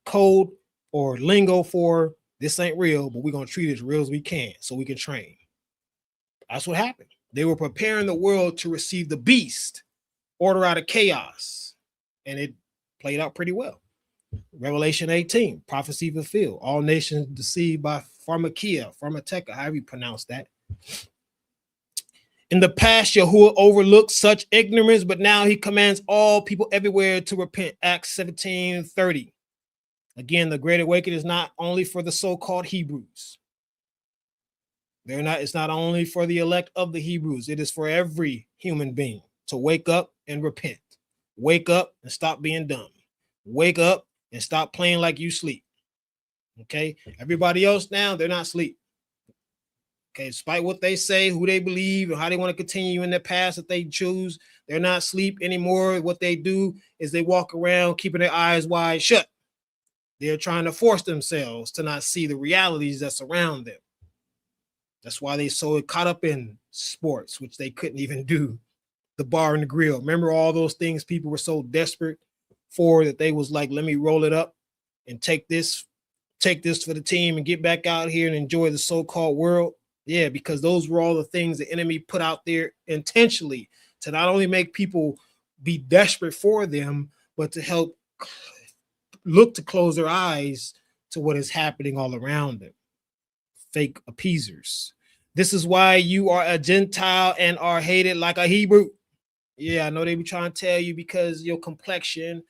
S1: code or lingo for this ain't real, but we're going to treat it as real as we can so we can train. That's what happened. They were preparing the world to receive the beast, order out of chaos, and it played out pretty well. Revelation 18, prophecy fulfilled. All nations deceived by pharmakeia, however you pronounce that. In the past, Yahuwah overlooked such ignorance, but now he commands all people everywhere to repent. Acts 17:30. Again, the Great Awakening is not only for the so-called Hebrews. It's not only for the elect of the Hebrews. It is for every human being. to wake up and repent. Wake up and stop being dumb. Wake up and stop playing like you sleep. Okay. Everybody else now, they're not asleep. Okay. Despite what they say, who they believe, and how they want to continue in their past that they choose, they're not asleep anymore. What they do is they walk around keeping their eyes wide shut. They're trying to force themselves to not see the realities that surround them. That's why they so caught up in sports, which they couldn't even do. The bar and the grill. Remember all those things people were so desperate for that they was like, let me roll it up and take this for the team and get back out here and enjoy the so-called world. Yeah, because those were all the things the enemy put out there intentionally to not only make people be desperate for them, but to help look to close their eyes to what is happening all around them. Fake appeasers. This is why you are a Gentile and are hated like a Hebrew. Yeah, I know they be trying to tell you because your complexion,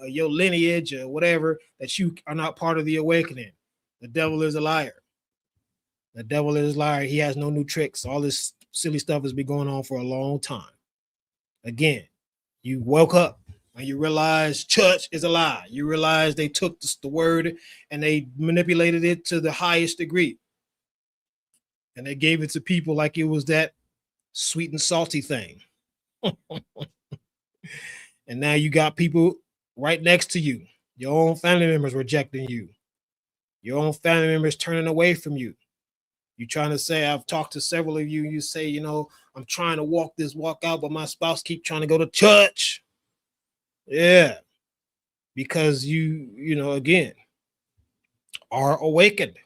S1: your lineage, or whatever, that you are not part of the awakening. The devil is a liar. The devil is a liar. He has no new tricks. All this silly stuff has been going on for a long time. Again, you woke up and you realize church is a lie. You realize they took the word and they manipulated it to the highest degree. And they gave it to people like it was that sweet and salty thing. And now you got people right next to you, your own family members rejecting you, your own family members turning away from you. You're trying to say, I've talked to several of you, you say, you know, I'm trying to walk out, but my spouse keep trying to go to church. Yeah, because you know, again, are awakened.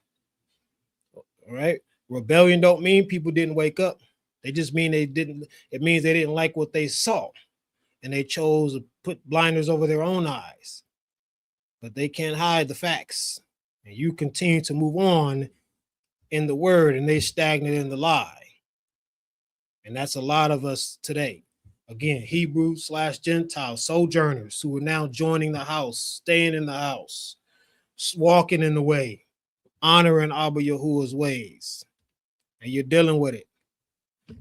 S1: All right. Rebellion don't mean people didn't wake up. They just mean it means they didn't like what they saw. And they chose to put blinders over their own eyes. But they can't hide the facts. And you continue to move on in the word, and they stagnate in the lie. And that's a lot of us today. Again, Hebrew/Gentile sojourners who are now joining the house, staying in the house, walking in the way, honoring Abba Yahuwah's ways. And you're dealing with it.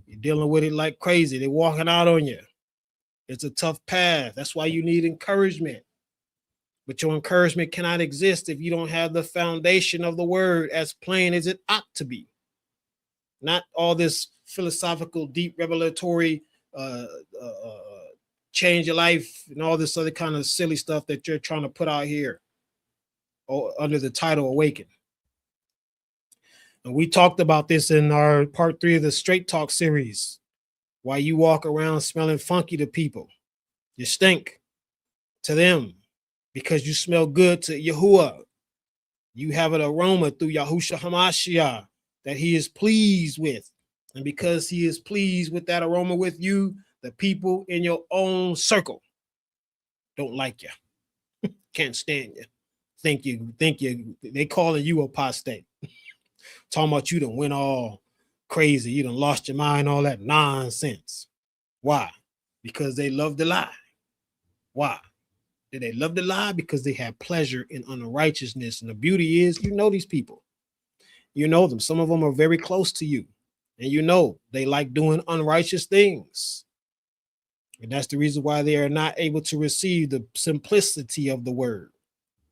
S1: You're dealing with it like crazy. They're walking out on you. It's a tough path. That's why you need encouragement. But your encouragement cannot exist if you don't have the foundation of the word as plain as it ought to be. Not all this philosophical, deep, revelatory, change your life and all this other kind of silly stuff that you're trying to put out here under the title Awaken. And we talked about this in our part 3 of the Straight Talk series. Why you walk around smelling funky to people. You stink to them because you smell good to Yahuwah. You have an aroma through Yahusha Hamashiach that he is pleased with. And because he is pleased with that aroma with you, the people in your own circle don't like you. Can't stand you. Think you, they calling you apostate. Talking about you done went all crazy. You done lost your mind, all that nonsense. Why? Because they love the lie. Why? Did they love the lie? Because they have pleasure in unrighteousness. And the beauty is, you know these people. You know them. Some of them are very close to you. And you know they like doing unrighteous things. And that's the reason why they are not able to receive the simplicity of the word.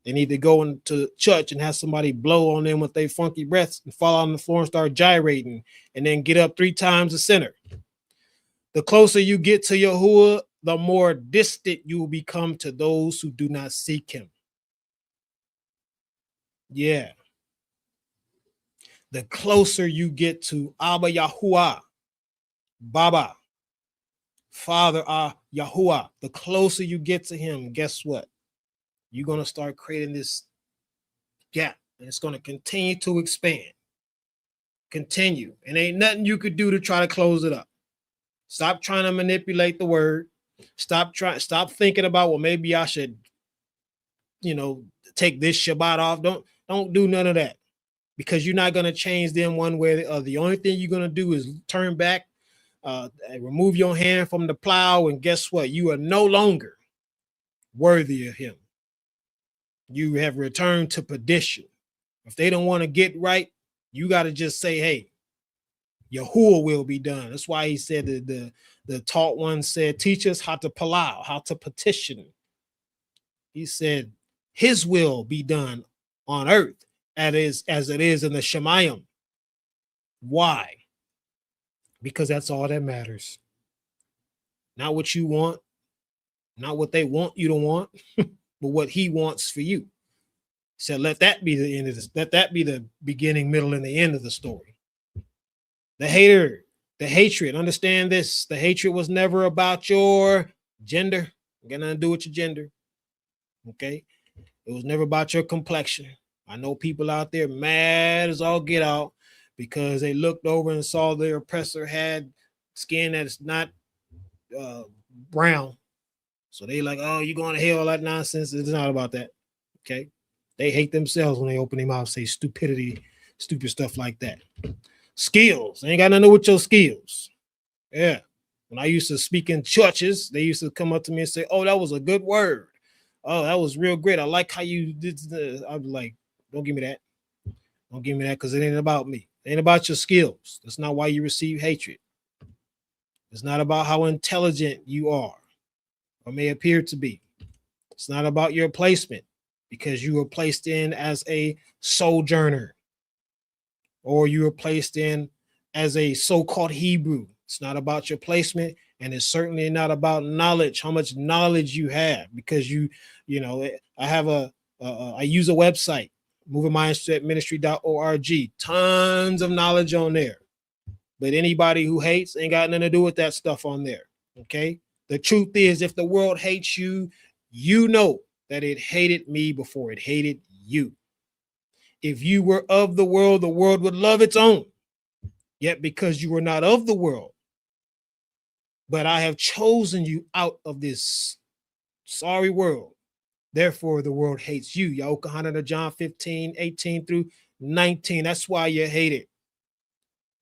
S1: They need to go into church and have somebody blow on them with their funky breaths and fall on the floor and start gyrating and then get up 3 times a sinner. The closer you get to Yahuwah, the more distant you will become to those who do not seek him. Yeah. The closer you get to Abba Yahuwah, Baba, Father Yahuwah, the closer you get to him, guess what? You're going to start creating this gap, and it's going to continue to expand. Continue. And ain't nothing you could do to try to close it up. Stop trying to manipulate the word. Stop thinking about, well, maybe I should, take this Shabbat off. Don't do none of that, because you're not going to change them one way or the other. The only thing you're going to do is turn back, remove your hand from the plow, and guess what? You are no longer worthy of him. You have returned to perdition. If they don't want to get right, you got to just say, hey, Yahuwah will be done. That's why he said that the taught one said, teach us how to palau, how to petition. He said, his will be done on earth as it is in the Shemayim. Why? Because that's all that matters. Not what you want, not what they want you to want, but what he wants for you. So let that be the end of this. Let that be the beginning, middle, and the end of the story. The hater, the hatred, understand this. The hatred was never about your gender. Got nothing to do with your gender. Okay? It was never about your complexion. I know people out there mad as all get out because they looked over and saw their oppressor had skin that's not brown. So they like, oh, you going to hell, all that nonsense. It's not about that. Okay? They hate themselves when they open their mouth, say stupidity, stupid stuff like that. Skills. They ain't got nothing to do with your skills. Yeah. When I used to speak in churches, they used to come up to me and say, oh, that was a good word. Oh, that was real great. I like how you did. I'd be like, don't give me that. Don't give me that because it ain't about me. It ain't about your skills. That's not why you receive hatred. It's not about how intelligent you are or may appear to be. It's not about your placement because you were placed in as a sojourner or you were placed in as a so-called Hebrew. It's not about your placement, and it's certainly not about knowledge, how much knowledge you have, because you know, I use a website, movingmindsetministry.org, tons of knowledge on there. But anybody who hates ain't got nothing to do with that stuff on there. Okay. The truth is, if the world hates you, you know that it hated me before it hated you. If you were of the world would love its own. Yet because you were not of the world, but I have chosen you out of this sorry world. Therefore, the world hates you. Yahuwah John 15, 18 through 19. That's why you hate it.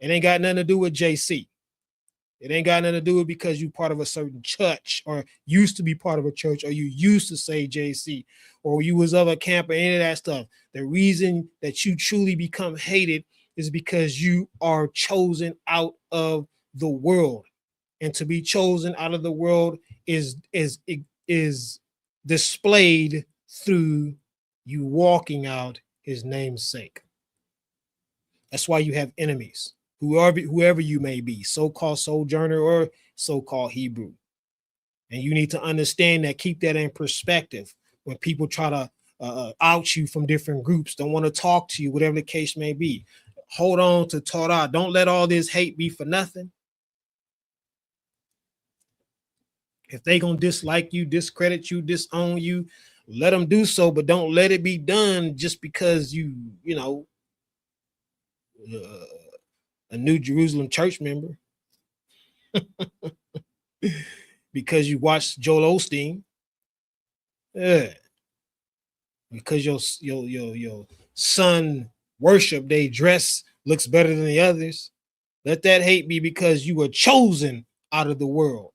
S1: It ain't got nothing to do with JC. It ain't got nothing to do with because you part of a certain church or used to be part of a church or you used to say JC or you was of a camp or any of that stuff. The reason that you truly become hated is because you are chosen out of the world. And to be chosen out of the world is displayed through you walking out his name's sake. That's why you have enemies, whoever you may be, so-called sojourner or so-called Hebrew. And you need to understand that, keep that in perspective when people try to out you from different groups, don't want to talk to you, whatever the case may be. Hold on to Torah. Don't let all this hate be for nothing. If they gonna dislike you, discredit you, disown you, let them do so, but don't let it be done just because you know, a New Jerusalem church member, because you watched Joel Osteen, yeah, because your son worship day dress looks better than the others. Let that hate be because you were chosen out of the world.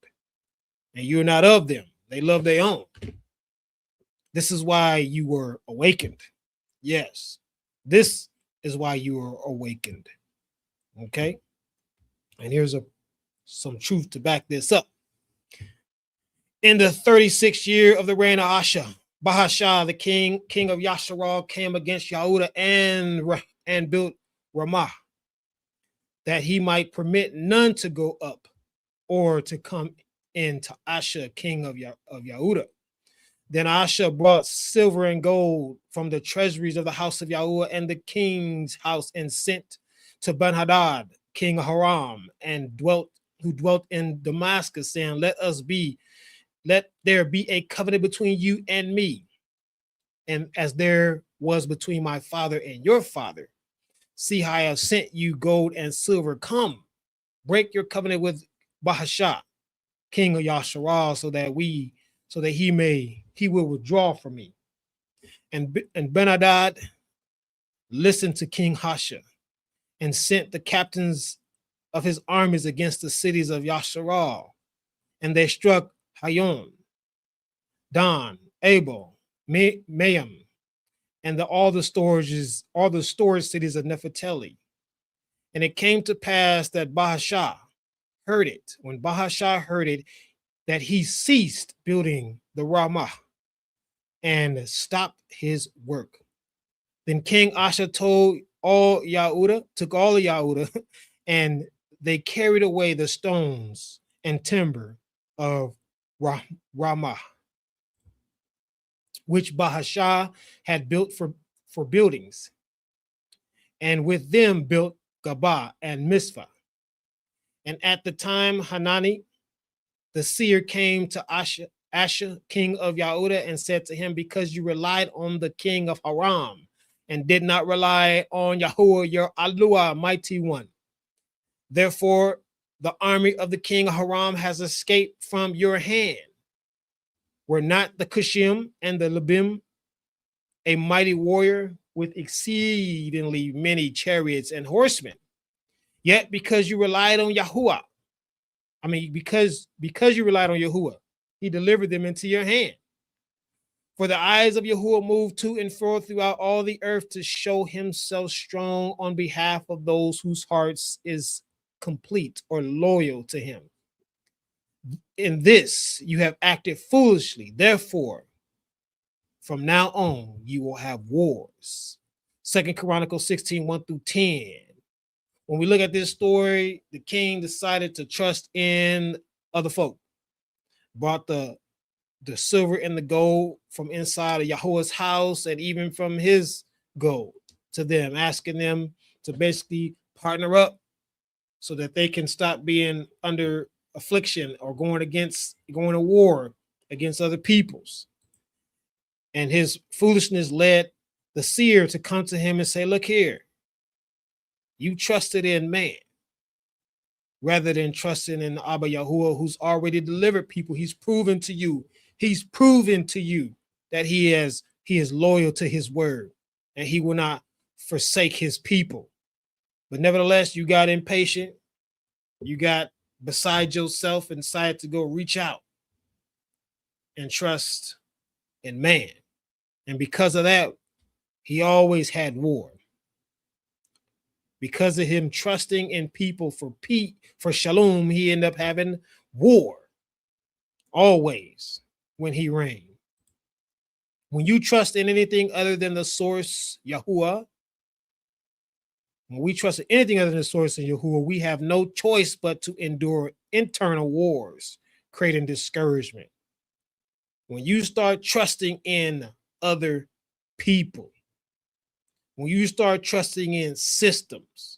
S1: And you're not of them. They love their own. This is why you were awakened. Yes, this is why you were awakened. Okay? And here's some truth to back this up. In the 36th year of the reign of Asha, Bahasha, the king of Yasharal, came against Yahuda and built Ramah, that he might permit none to go up or to come into Asha, king of Yahuda. Then Asha brought silver and gold from the treasuries of the house of Yahuwah and the king's house, and sent to Ben-Hadad, king of Haram, and who dwelt in Damascus, saying, let there be a covenant between you and me, and as there was between my father and your father. See how I have sent you gold and silver. Come, break your covenant with Bahasha, king of Yasharal, so that he will withdraw from me. And Ben-Hadad listened to King Hasha and sent the captains of his armies against the cities of Yasharal. And they struck Hayon, Dan, Abel, Mayam, and all the storage cities of Nephtali. And it came to pass that Bahasha heard it. When Bahasha heard it, that he ceased building the Ramah and stopped his work. Then King Asha told all Yahuda, took all of Yahuda, and they carried away the stones and timber of Ramah, which Bahasha had built for buildings, and with them built Gabah and Mizpah. And at the time, Hanani, the seer, came to Asha, king of Yahuda, and said to him, because you relied on the king of Haram and did not rely on Yahuwah, your Alua, mighty one. Therefore, the army of the king of Haram has escaped from your hand. Were not the Cushim and the Libim a mighty warrior with exceedingly many chariots and horsemen? Yet because you relied on Yahuwah, because you relied on Yahuwah, he delivered them into your hand. For the eyes of Yahuwah move to and fro throughout all the earth to show himself strong on behalf of those whose hearts is complete or loyal to him. In this you have acted foolishly. Therefore, from now on, you will have wars. 2 Chronicles 16, 1 through 10. When we look at this story, the king decided to trust in other folk, brought the silver and the gold from inside of Yahuwah's house and even from his gold to them, asking them to basically partner up so that they can stop being under affliction or going to war against other peoples. And his foolishness led the seer to come to him and say, look here, you trusted in man rather than trusting in Abba Yahuwah, who's already delivered people. He's proven to you that he is loyal to his word and he will not forsake his people. But nevertheless, you got impatient. You got beside yourself and decided to go reach out and trust in man. And because of that, he always had war. Because of him trusting in people for Shalum, he ended up having war always when he reigned. When you trust in anything other than the source, Yahuwah, when we trust in anything other than the source of Yahuwah, we have no choice but to endure internal wars, creating discouragement. When you start trusting in other people, when you start trusting in systems,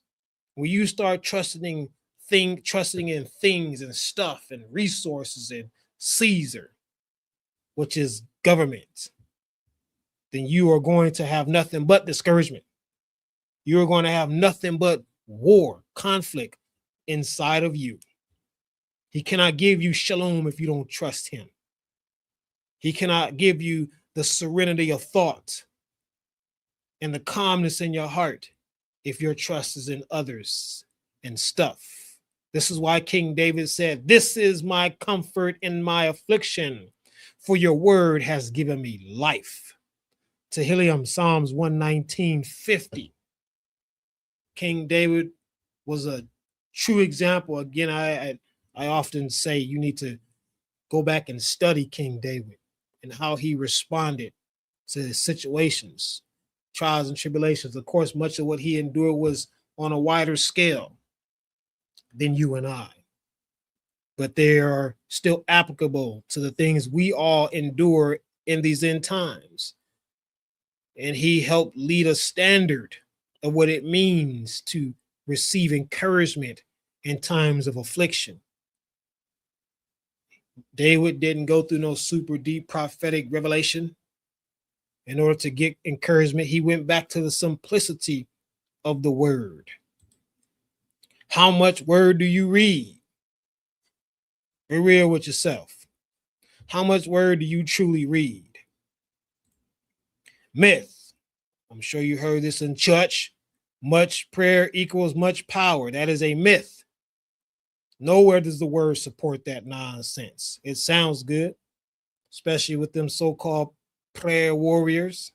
S1: when you start trusting in things and stuff and resources and Caesar, which is government, then you are going to have nothing but discouragement. You're going to have nothing but war, conflict inside of you. He cannot give you shalom if you don't trust him. He cannot give you the serenity of thought and the calmness in your heart if your trust is in others and stuff. This is why King David said, this is my comfort in my affliction, for your word has given me life. Tehillim, Psalms 119:50. King David was a true example. Again, I often say you need to go back and study King David and how he responded to his situations, trials and tribulations. Of course, much of what he endured was on a wider scale than you and I, but they are still applicable to the things we all endure in these end times. And he helped lead a standard of what it means to receive encouragement in times of affliction. David didn't go through no super deep prophetic revelation in order to get encouragement. He went back to the simplicity of the word. How much word do you read? Be real with yourself. How much word do you truly read? Myth. I'm sure you heard this in church. Much prayer equals much power. That is a myth. Nowhere does the word support that nonsense. It sounds good, especially with them so-called prayer warriors.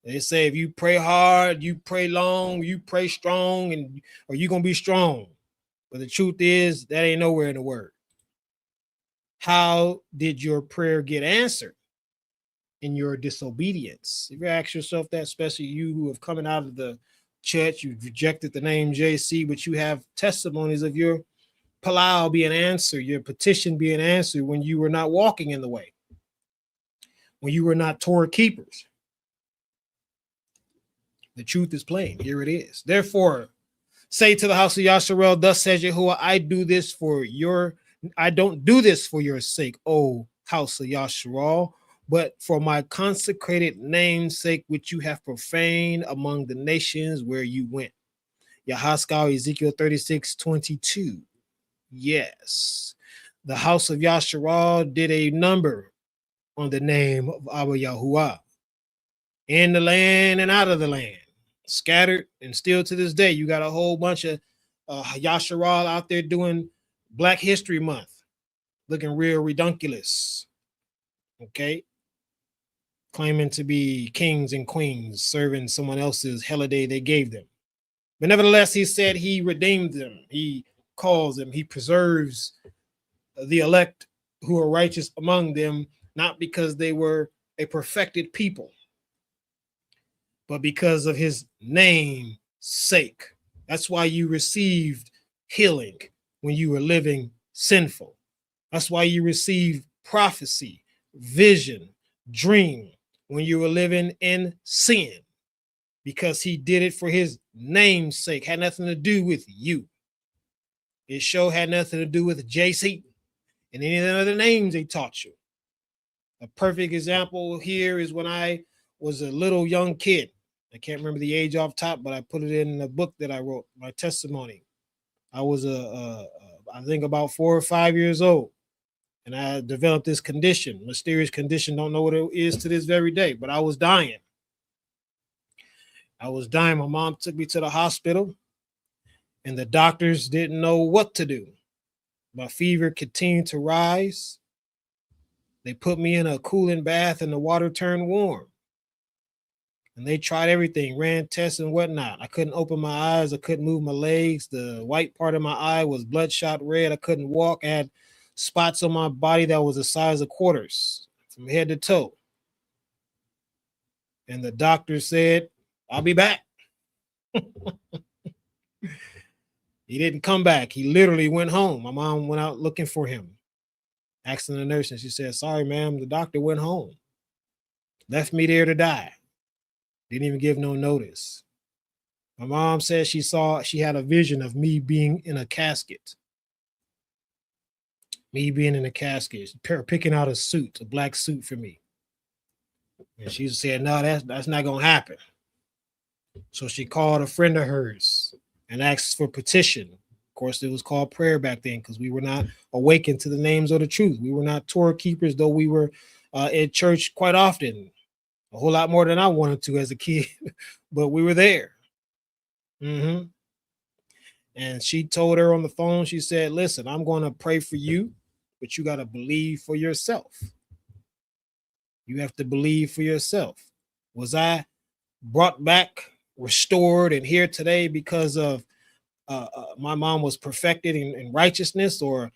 S1: They say if you pray hard, you pray long, you pray strong, or you're gonna be strong. But the truth is that ain't nowhere in the word. How did your prayer get answered? In your disobedience. If you ask yourself that, especially you who have coming out of the church, you've rejected the name JC, but you have testimonies of your palau being answered, your petition being answered when you were not walking in the way, when you were not Torah keepers. The truth is plain. Here it is. Therefore, say to the house of Yasharel, thus says Yahuwah, I don't do this for your sake, O house of Yasharel, but for my consecrated name's sake, which you have profaned among the nations where you went. Yahaskal, Ezekiel 36:22. Yes, the house of Yasharal did a number on the name of Abba Yahuwah in the land and out of the land, scattered, and still to this day, you got a whole bunch of Yasharal out there doing Black History Month, looking real redunculous, okay? Claiming to be kings and queens, serving someone else's holiday they gave them. But nevertheless, he said he redeemed them. He calls them. He preserves the elect who are righteous among them, not because they were a perfected people, but because of his name's sake. That's why you received healing when you were living sinful. That's why you received prophecy, vision, dream when you were living in sin, because he did it for his name's sake. Had nothing to do with you. It sure had nothing to do with JC and any of the other names they taught you. A perfect example here is when I was a little young kid. I can't remember the age off top, but I put it in the book that I wrote, my testimony. I was I think about 4 or 5 years old, and I developed this condition, mysterious condition. Don't know what it is to this very day, but I was dying. I was dying. My mom took me to the hospital, and the doctors didn't know what to do. My fever continued to rise. They put me in a cooling bath, and the water turned warm. And they tried everything, ran tests and whatnot. I couldn't open my eyes. I couldn't move my legs. The white part of my eye was bloodshot red. I couldn't walk. I had spots on my body that was the size of quarters from head to toe. And the doctor said, I'll be back. He didn't come back. He literally went home. My mom went out looking for him, asking the nurse, and she said, sorry, ma'am, the doctor went home. Left me there to die. Didn't even give no notice. My mom said she had a vision of me being in a casket. Me being in a casket, picking out a suit, a black suit for me. And she said, no, that's not going to happen. So she called a friend of hers and asked for petition. Of course, it was called prayer back then because we were not awakened to the names of the truth. We were not Torah keepers, though we were at church quite often. A whole lot more than I wanted to as a kid, but we were there. And she told her on the phone, she said, listen, I'm going to pray for you, but you got to believe for yourself. You have to believe for yourself. Was I brought back, restored, and here today because of my mom was perfected in righteousness, or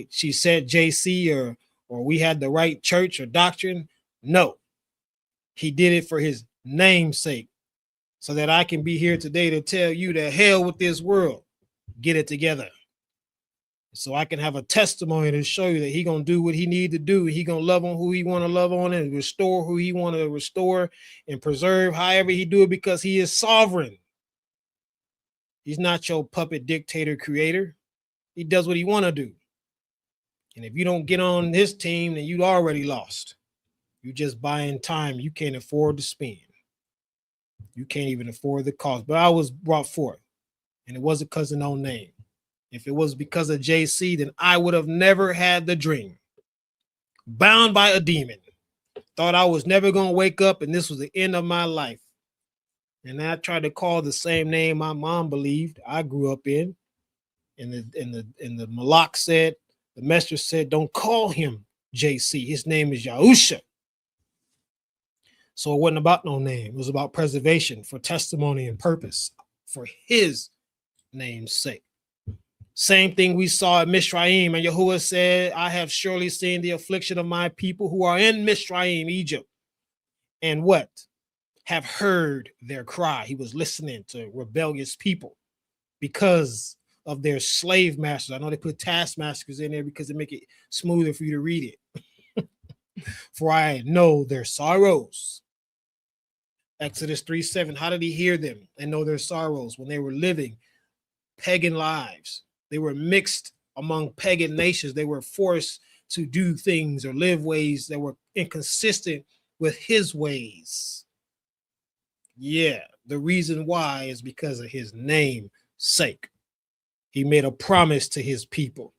S1: she said JC, or we had the right church or doctrine? No. He did it for his name's sake, so that I can be here today to tell you to hell with this world. Get it together. So I can have a testimony to show you that he going to do what he need to do. He going to love on who he want to love on and restore who he want to restore and preserve however he do it, because he is sovereign. He's not your puppet dictator creator. He does what he want to do. And if you don't get on his team, then you already lost. You just buying time you can't afford to spend. You can't even afford the cost. But I was brought forth, and it wasn't because of no name. If it was because of JC, then I would have never had the dream. Bound by a demon. Thought I was never going to wake up, and this was the end of my life. And I tried to call the same name my mom believed I grew up in. And the Malak said, the messenger said, don't call him JC. His name is Yahusha. So it wasn't about no name. It was about preservation for testimony and purpose for his name's sake. Same thing we saw at Mizraim, and Yahuwah said, I have surely seen the affliction of my people who are in Mizraim, Egypt, and what? Have heard their cry. He was listening to rebellious people because of their slave masters. I know they put taskmasters in there because they make it smoother for you to read it. For I know their sorrows. Exodus 3:7. How did he hear them and know their sorrows? When they were living pagan lives. They were mixed among pagan nations. They were forced to do things or live ways that were inconsistent with his ways. Yeah, the reason why is because of his name's sake. He made a promise to his people.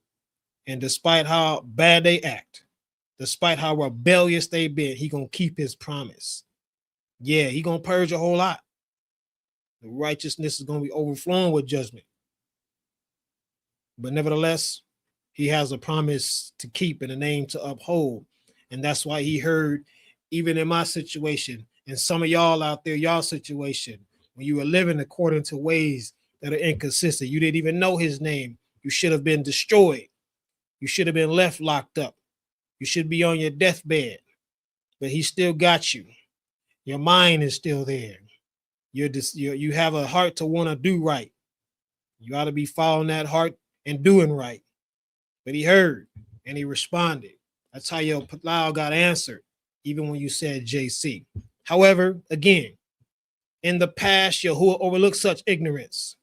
S1: And despite how bad they act, despite how rebellious they've been, he gonna keep his promise. Yeah, he gonna purge a whole lot. The righteousness is gonna be overflowing with judgment. But nevertheless, he has a promise to keep and a name to uphold. And that's why he heard, even in my situation, and some of y'all out there, y'all situation, when you were living according to ways that are inconsistent, you didn't even know his name. You should have been destroyed. You should have been left locked up. You should be on your deathbed. But he still got you. Your mind is still there. You have a heart to want to do right. You ought to be following that heart and doing right. But he heard and he responded. That's how your Palau got answered, even when you said JC. However, again, in the past, Yahuwah overlooked such ignorance.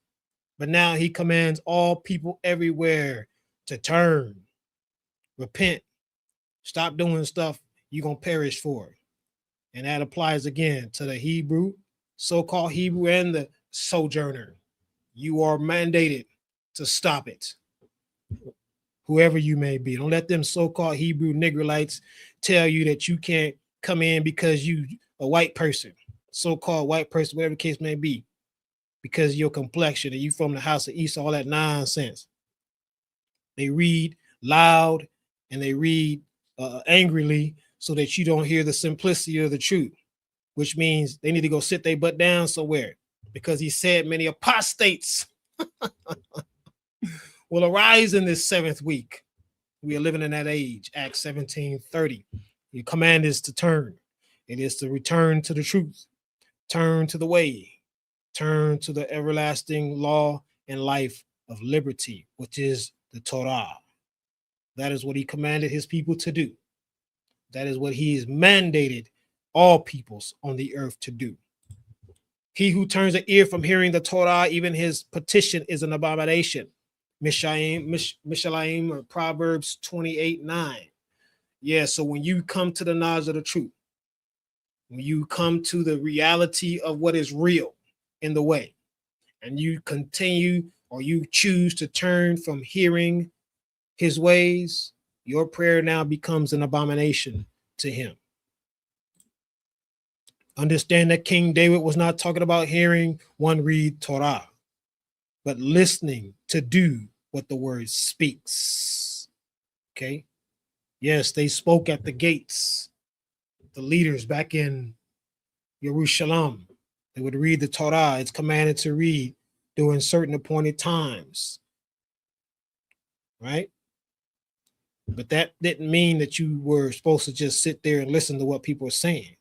S1: But now he commands all people everywhere to turn, repent, stop doing stuff you're going to perish for. And that applies again to the Hebrew, so-called Hebrew, and the sojourner. You are mandated to stop it, whoever you may be. Don't let them so-called Hebrew Negroites tell you that you can't come in because you a white person, so-called white person, whatever the case may be, because of your complexion and you from the house of Esau, all that nonsense. They read loud and they read angrily so that you don't hear the simplicity of the truth, which means they need to go sit their butt down somewhere, because he said many apostates will arise in this 7th week. We are living in that age. Acts 17:30. Your command is to turn. It is to return to the truth, turn to the way, turn to the everlasting law and life of liberty, which is the Torah. That is what he commanded his people to do. That is what he has mandated all peoples on the earth to do. He who turns an ear from hearing the Torah, even his petition is an abomination. Mishalayim, or Proverbs 28:9. Yeah, so when you come to the knowledge of the truth, when you come to the reality of what is real in the way, and you continue or you choose to turn from hearing his ways, your prayer now becomes an abomination to him. Understand that King David was not talking about hearing one read Torah, but listening to do what the word speaks. Okay. Yes, they spoke at the gates. The leaders back in Jerusalem, they would read the Torah. It's commanded to read during certain appointed times. Right? But that didn't mean that you were supposed to just sit there and listen to what people are saying.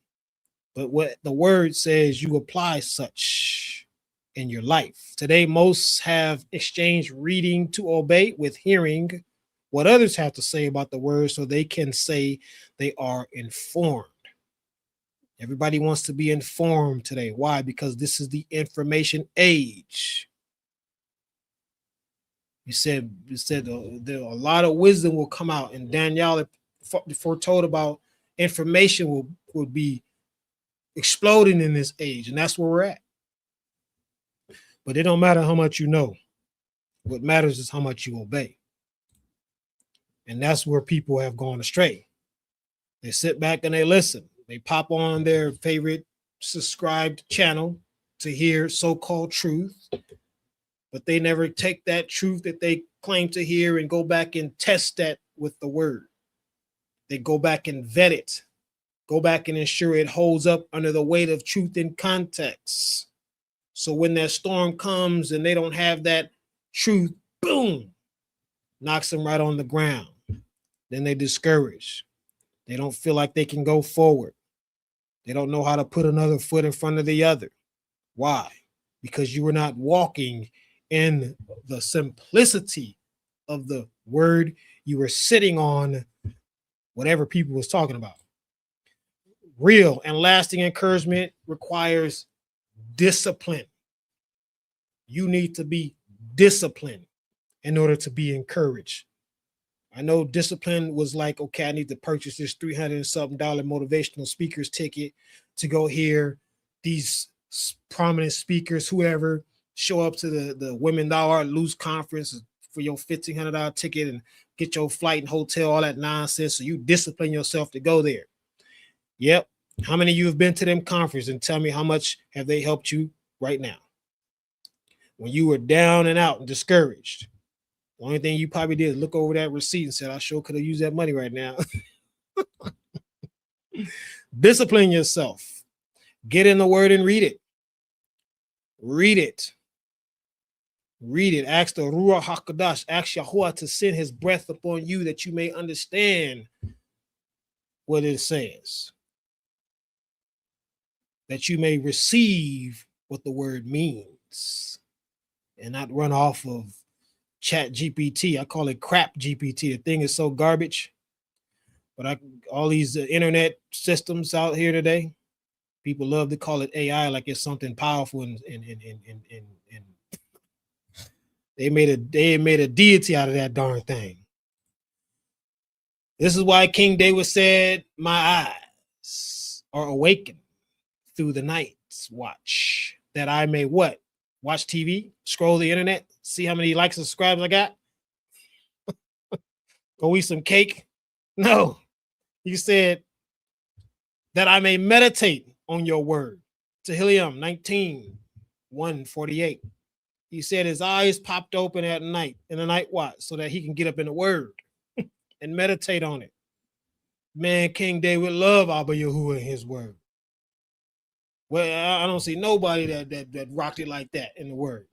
S1: But what the word says, you apply such in your life. Today, most have exchanged reading to obey with hearing what others have to say about the word so they can say they are informed. Everybody wants to be informed today. Why? Because this is the information age. You said a lot of wisdom will come out, and Daniel foretold about information will be exploding in this age, and that's where we're at. But it don't matter how much you know. What matters is how much you obey. And that's where people have gone astray. They sit back and they listen. They pop on their favorite subscribed channel to hear so-called truth, but they never take that truth that they claim to hear and go back and test that with the word. They go back and vet it Go back and ensure it holds up under the weight of truth and context. So when that storm comes and they don't have that truth, boom, knocks them right on the ground. Then they discouraged. They don't feel like they can go forward. They don't know how to put another foot in front of the other. Why? Because you were not walking in the simplicity of the word. You were sitting on whatever people was talking about. Real and lasting encouragement requires discipline. You need to be disciplined in order to be encouraged. I know discipline was like, okay, I need to purchase this $300 and something motivational speakers ticket to go hear these prominent speakers, whoever, show up to the Women Thou Art Loose conference for your $1,500 ticket and get your flight and hotel, all that nonsense. So you discipline yourself to go there. Yep. How many of you have been to them conferences, and tell me how much have they helped you right now? When you were down and out and discouraged, the only thing you probably did is look over that receipt and said, I sure could have used that money right now. Discipline yourself. Get in the word and read it. Read it. Read it. Ask the Ruach HaKodesh, ask Yahuwah to send his breath upon you that you may understand what it says. That you may receive what the word means and not run off of Chat GPT. I call it crap GPT. The thing is so garbage. But all these internet systems out here today, people love to call it AI like it's something powerful, and they made a deity out of that darn thing. This is why King David said, my eyes are awakened through the night's watch, that I may what? Watch TV, scroll the internet, see how many likes and subscribers I got. Go eat some cake. No, he said that I may meditate on your word. Tehillim 19:148. He said his eyes popped open at night in the night watch so that he can get up in the word and meditate on it. Man, King David loved Abba Yahuwah and his word. Well, I don't see nobody that rocked it like that in the word.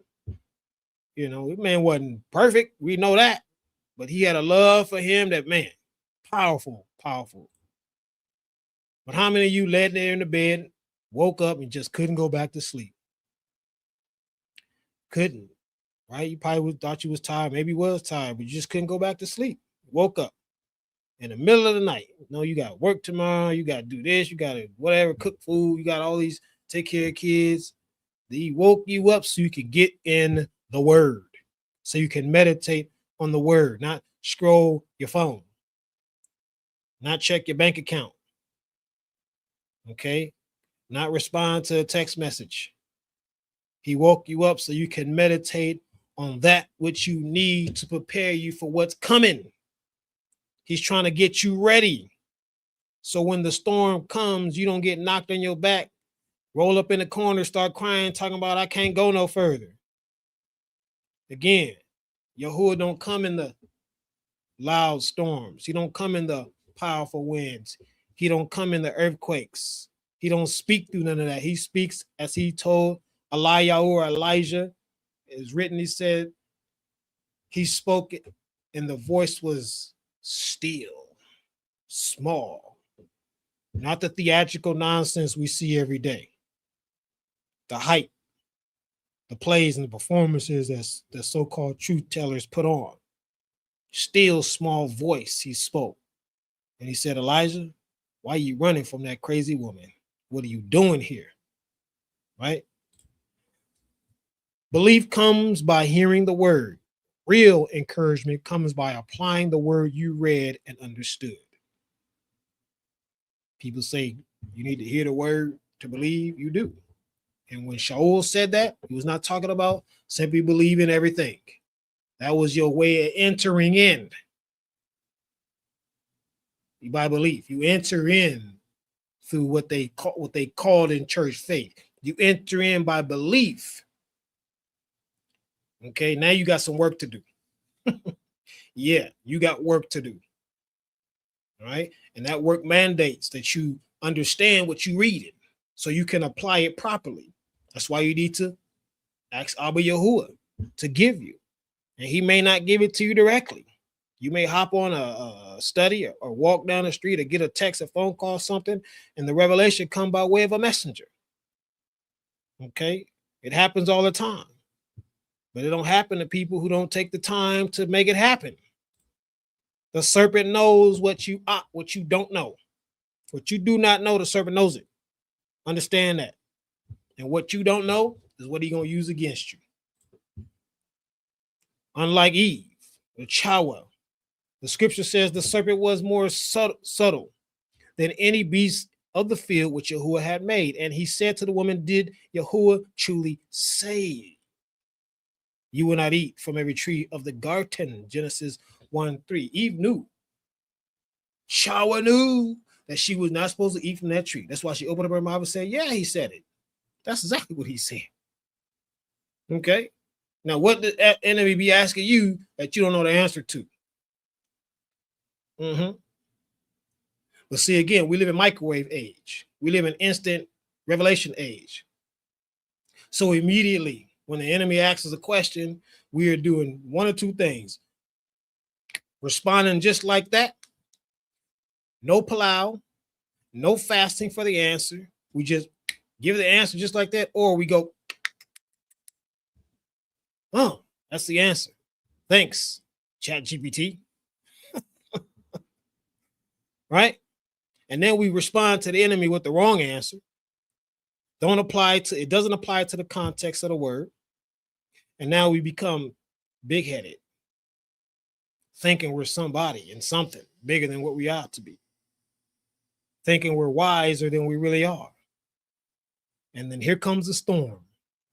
S1: You know, the man wasn't perfect. We know that. But he had a love for him that, man, powerful, powerful. But how many of you laid there in the bed, woke up, and just couldn't go back to sleep? Couldn't, right? You probably thought you was tired. Maybe you was tired, but you just couldn't go back to sleep. Woke up in the middle of the night. You know, you got work tomorrow. You got to do this. You got to whatever, cook food. You got all these, take care of kids. He woke you up so you could get in the word, so you can meditate on the word, not scroll your phone, not check your bank account, okay? Not respond to a text message. He woke you up so you can meditate on that which you need to prepare you for what's coming. He's trying to get you ready. So when the storm comes, you don't get knocked on your back, roll up in the corner, start crying, talking about, I can't go no further. Again, Yahuwah don't come in the loud storms. He don't come in the powerful winds. He don't come in the earthquakes. He don't speak through none of that. He speaks as he told Elijah. It's written, he said, he spoke it, and the voice was still, small. Not the theatrical nonsense we see every day. The hype, the plays and the performances that the so-called truth tellers put on. Still small voice he spoke. And he said, Elijah, why are you running from that crazy woman? What are you doing here? Right? Belief comes by hearing the word. Real encouragement comes by applying the word you read and understood. People say you need to hear the word to believe. You do. And when Shaul said that, he was not talking about simply believing everything. That was your way of entering in. By belief, you enter in through what they called in church faith. You enter in by belief. Okay, now you got some work to do. Yeah, you got work to do. All right, and that work mandates that you understand what you read it so you can apply it properly. That's why you need to ask Abba Yahuwah to give you. And he may not give it to you directly. You may hop on a study or walk down the street or get a text, a phone call, something, and the revelation come by way of a messenger. Okay? It happens all the time. But it don't happen to people who don't take the time to make it happen. The serpent knows what you don't know. What you do not know, the serpent knows it. Understand that. And what you don't know is what he's going to use against you. Unlike Eve, the Chawa, the scripture says the serpent was more subtle than any beast of the field which Yahuwah had made. And he said to the woman, did Yahuwah truly say, you will not eat from every tree of the garden? Genesis 1:3. Eve knew. Chawa knew that she was not supposed to eat from that tree. That's why she opened up her mouth and said, yeah, he said it. That's exactly what he said. Okay. Now, what the enemy be asking you that you don't know the answer to? But see, again, we live in microwave age. We live in instant revelation age. So immediately when the enemy asks us a question, we are doing one or two things. Responding just like that. No palau, no fasting for the answer. We just give the answer just like that. Or we go, oh, that's the answer. Thanks, ChatGPT. Right? And then we respond to the enemy with the wrong answer. It doesn't apply to the context of the word. And now we become big-headed, thinking we're somebody and something bigger than what we ought to be. Thinking we're wiser than we really are. And then here comes the storm.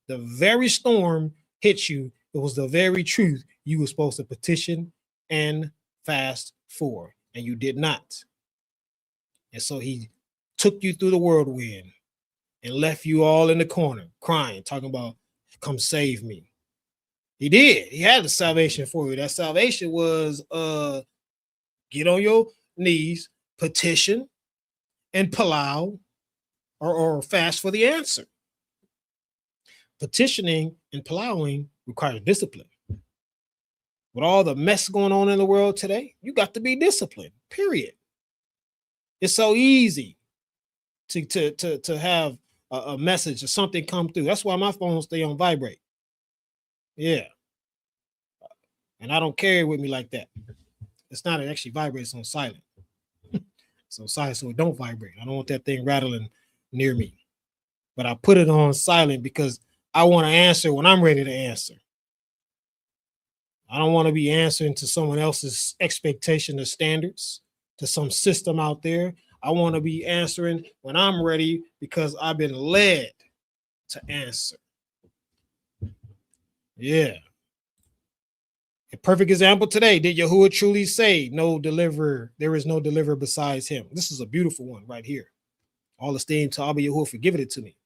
S1: The very storm hits you. It was the very truth you were supposed to petition and fast for, and you did not. And so he took you through the whirlwind and left you all in the corner crying, talking about, come save me. He did. He had the salvation for you. That salvation was get on your knees, petition, and palau, or fast for the answer. Petitioning and palauing requires discipline. With all the mess going on in the world today, you got to be disciplined, period. It's so easy to have a message or something come through. That's why my phone stay on vibrate. Yeah. And I don't carry it with me like that. It's not actually vibrates on silent. So silent, so it don't vibrate. I don't want that thing rattling near me. But I put it on silent because I want to answer when I'm ready to answer. I don't want to be answering to someone else's expectation or standards, to some system out there. I want to be answering when I'm ready because I've been led to answer. Yeah. A perfect example today. Did Yahuwah truly say no deliverer? There is no deliverer besides him. This is a beautiful one right here. All esteem to Abba Yahuwah for giving it to me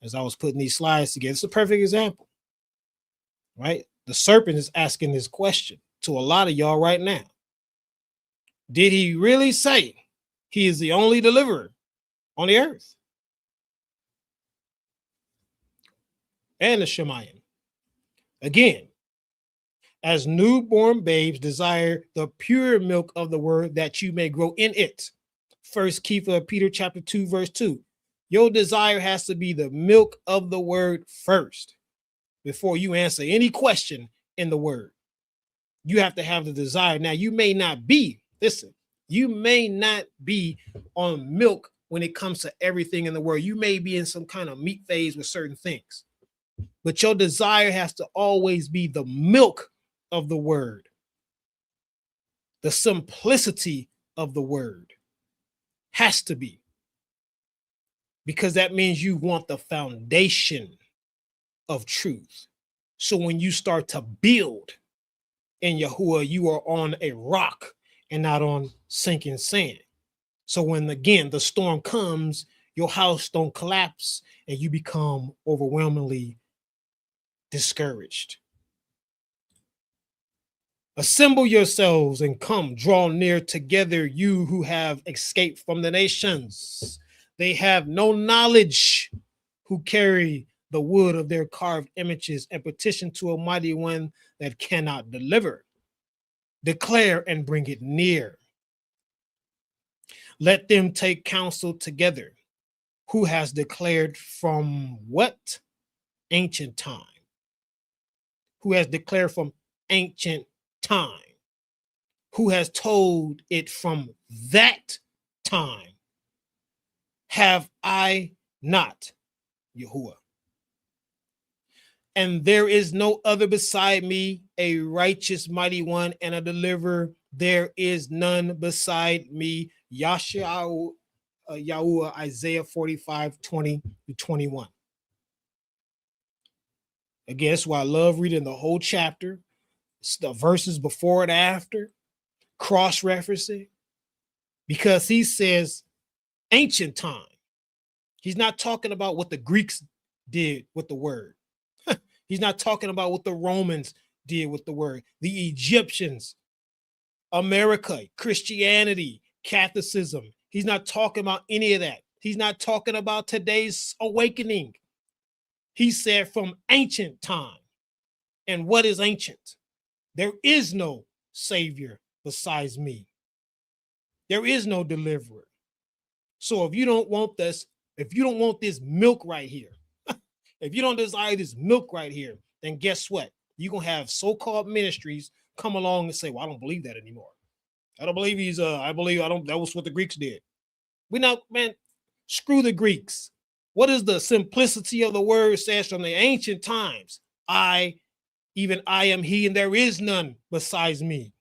S1: as I was putting these slides together. It's a perfect example, right? The serpent is asking this question to a lot of y'all right now. Did he really say he is the only deliverer on the earth? And the Shemayim. Again, as newborn babes desire the pure milk of the word that you may grow in it. First Peter chapter 2, verse 2. Your desire has to be the milk of the word first before you answer any question in the word. You have to have the desire. Now, you may not be, listen, you may not be on milk when it comes to everything in the word. You may be in some kind of meat phase with certain things. But your desire has to always be the milk of the word. The simplicity of the word has to be. Because that means you want the foundation of truth. So when you start to build in Yahuwah, you are on a rock and not on sinking sand. So when, again, the storm comes, your house don't collapse and you become overwhelmingly discouraged. Assemble yourselves and come, draw near together, you who have escaped from the nations. They have no knowledge who carry the wood of their carved images and petition to a mighty one that cannot deliver. Declare and bring it near. Let them take counsel together. Who has declared from what? Ancient time. Who has declared from ancient time? Who has told it from that time? Have I not, Yahuwah? And there is no other beside me, a righteous mighty one and a deliverer. There is none beside me. Yahuwah, Isaiah 45, 20-21. Again, that's why I love reading the whole chapter, the verses before and after, cross-referencing, because he says ancient time. He's not talking about what the Greeks did with the word. He's not talking about what the Romans did with the word. The Egyptians, America, Christianity, Catholicism. He's not talking about any of that. He's not talking about today's awakening. He said from ancient time. And what is ancient? There is no savior besides me. There is no deliverer. So if you don't want this, if you don't want this milk right here, if you don't desire this milk right here, then guess what? You're going to have so-called ministries come along and say, well, I don't believe that anymore. I don't believe that was what the Greeks did. We're not, man, screw the Greeks. What is the simplicity of the word says from the ancient times? Even I am he, and there is none besides me.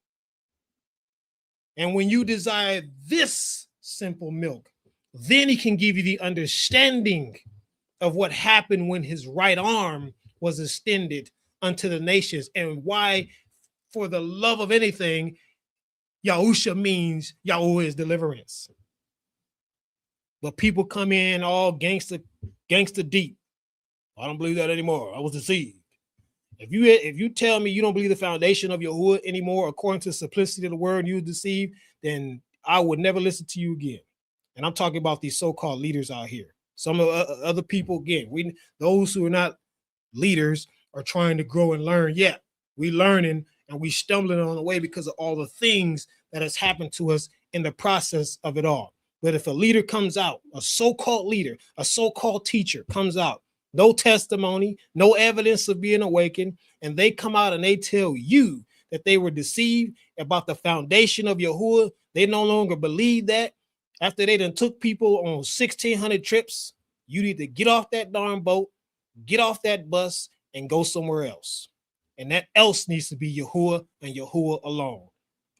S1: And when you desire this simple milk, then he can give you the understanding of what happened when his right arm was extended unto the nations, and why, for the love of anything, Yahusha means Yahweh is deliverance. But people come in all gangster deep. I don't believe that anymore. I was deceived. If you tell me you don't believe the foundation of Yahuwah anymore, according to the simplicity of the word, you deceived, then I would never listen to you again. And I'm talking about these so-called leaders out here. Some of other people, again, those who are not leaders are trying to grow and learn. Yeah, we learning and we stumbling on the way because of all the things that has happened to us in the process of it all. But if a leader comes out, a so-called leader, a so-called teacher comes out, no testimony, no evidence of being awakened, and they come out and they tell you that they were deceived about the foundation of Yahuwah, they no longer believe that. After they done took people on 1,600 trips, you need to get off that darn boat, get off that bus, and go somewhere else. And that else needs to be Yahuwah and Yahuwah alone.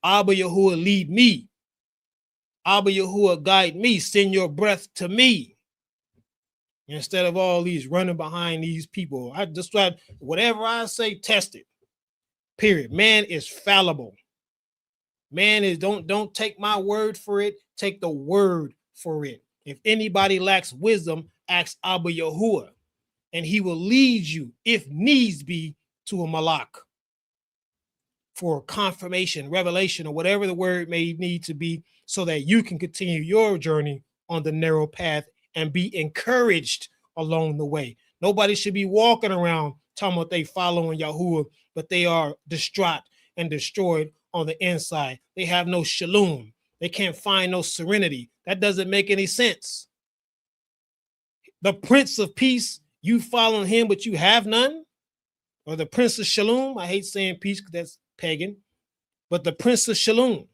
S1: Abba Yahuwah, lead me. Abba Yahuwah, guide me. Send your breath to me. Instead of all these running behind these people. I just try, whatever I say, test it. Period. Man is fallible. Man is, don't take my word for it. Take the word for it. If anybody lacks wisdom, ask Abba Yahuwah, and he will lead you, if needs be, to a malak for confirmation, revelation, or whatever the word may need to be, so that you can continue your journey on the narrow path and be encouraged along the way. Nobody should be walking around talking about they following Yahuwah, but they are distraught and destroyed on the inside. They have no shalom. They can't find no serenity. That doesn't make any sense. The Prince of Peace, you following him, but you have none? Or the Prince of Shalom, I hate saying peace because that's pagan, but the Prince of Shalom,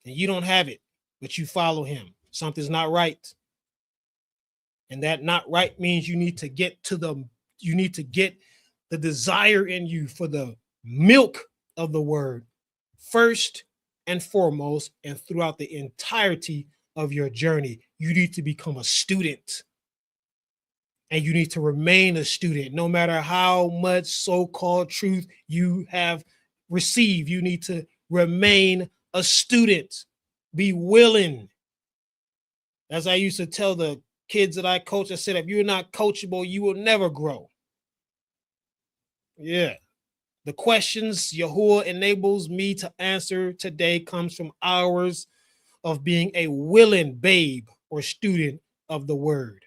S1: and you don't have it, but you follow him. Something's not right. And that not right means you need to get the desire in you for the milk of the word first and foremost, and throughout the entirety of your journey. You need to become a student, and you need to remain a student no matter how much so-called truth you have received. You need to remain a student. Be willing. As I used to tell the kids that I coach, I said, if you're not coachable, you will never grow. Yeah, The questions Yahuwah enables me to answer today comes from hours of being a willing babe or student of the word.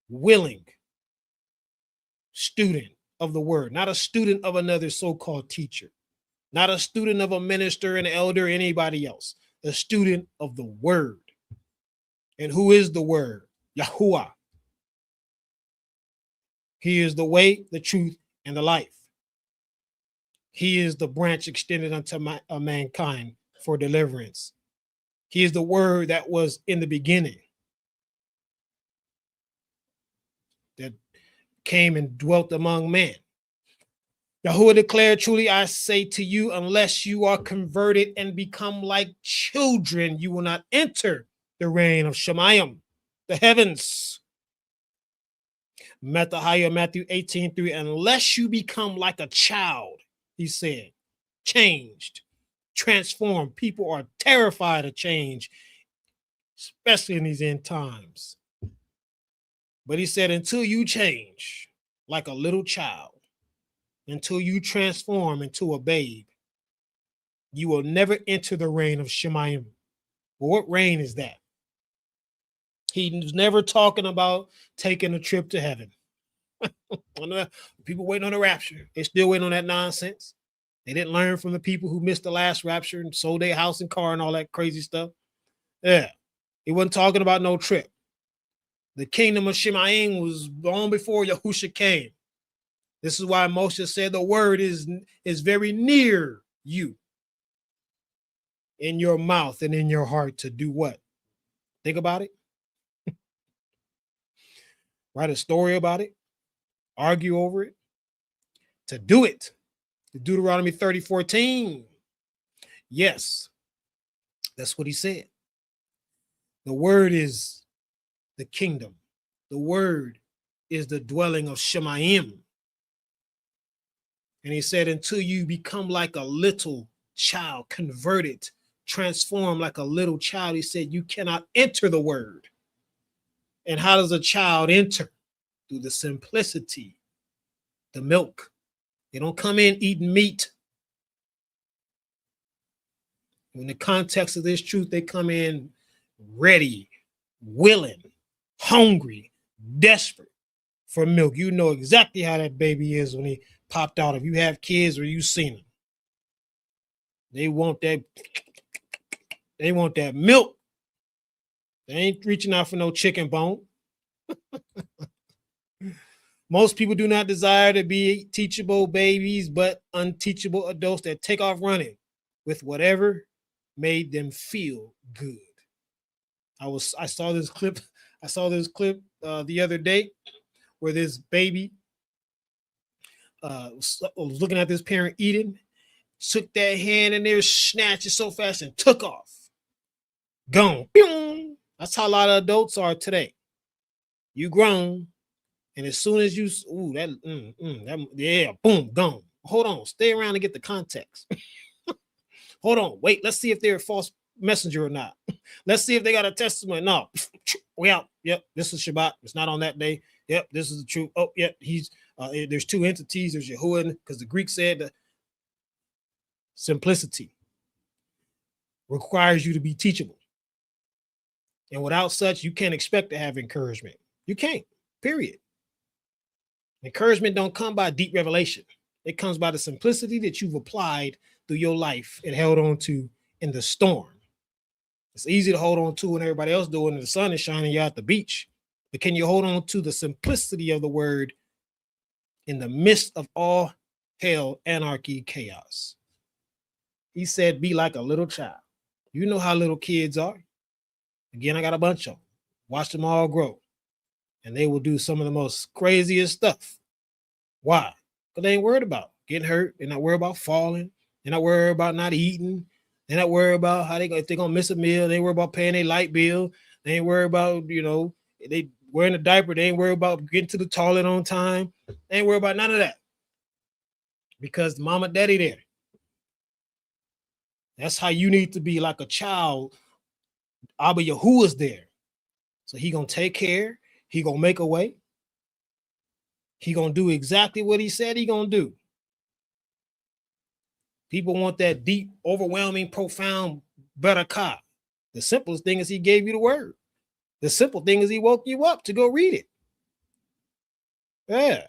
S1: Willing student of the word, not a student of another so-called teacher, not a student of a minister, an elder, anybody else, a student of the word. And who is the word? Yahuwah. He is the way, the truth, and the life. He is the branch extended unto mankind for deliverance. He is the word that was in the beginning, that came and dwelt among men. Yahuwah declared, truly I say to you, unless you are converted and become like children, you will not enter the reign of Shemayim, the heavens. Matthew 18:3, unless you become like a child, he said, changed, transformed. People are terrified of change, especially in these end times. But he said, until you change like a little child, until you transform into a babe, you will never enter the reign of Shemayim. Well, what reign is that? He was never talking about taking a trip to heaven. People waiting on the rapture. They're still waiting on that nonsense. They didn't learn from the people who missed the last rapture and sold their house and car and all that crazy stuff. Yeah, he wasn't talking about no trip. The kingdom of Shemayim was long before Yahusha came. This is why Moshe said the word is very near you, in your mouth and in your heart, to do what? Think about it. Write a story about it. Argue over it. To do it. Deuteronomy 30:14. Yes, that's what he said. The word is the kingdom. The word is the dwelling of Shemayim. And he said, until you become like a little child, converted, transformed like a little child, he said, you cannot enter the word. And how does a child enter? Through the simplicity, the milk. They don't come in eating meat. In the context of this truth, they come in ready, willing, hungry, desperate for milk. You know exactly how that baby is when he popped out. If you have kids or you've seen them, they want that milk. They ain't reaching out for no chicken bone. Most people do not desire to be teachable babies, but unteachable adults that take off running with whatever made them feel good. I saw this clip the other day where this baby was looking at this parent eating, took that hand in there, snatched it so fast and took off. Gone. That's how a lot of adults are today. You grown, and as soon as you, boom, gone. Hold on, stay around and get the context. Hold on, wait, let's see if they're a false messenger or not. Let's see if they got a testimony. No, we out. Yep, this is Shabbat. It's not on that day. Yep, this is the truth. Oh, yep, there's two entities. There's Yahuwah, because the Greek said that simplicity requires you to be teachable. And without such, you can't expect to have encouragement. You can't, period. Encouragement don't come by deep revelation. It comes by the simplicity that you've applied through your life and held on to in the storm. It's easy to hold on to when everybody else doing it. The sun is shining, you at the beach. But can you hold on to the simplicity of the word in the midst of all hell, anarchy, chaos? He said, be like a little child. You know how little kids are. Again, I got a bunch of them. Watch them all grow. And they will do some of the most craziest stuff. Why? Because they ain't worried about getting hurt. They're not worried about falling. They're not worried about not eating. They're not worried about how if they're going to miss a meal. They ain't worried about paying their light bill. They ain't worried about, they wearing a diaper. They ain't worried about getting to the toilet on time. They ain't worried about none of that. Because mama, daddy there. That's how you need to be, like a child. Abba Yahuwah's there. So he going to take care. He going to make a way. He gonna do exactly what he said he gonna do. People want that deep, overwhelming, profound barakah. The simplest thing is he gave you the word. The simple thing is he woke you up to go read it. Yeah.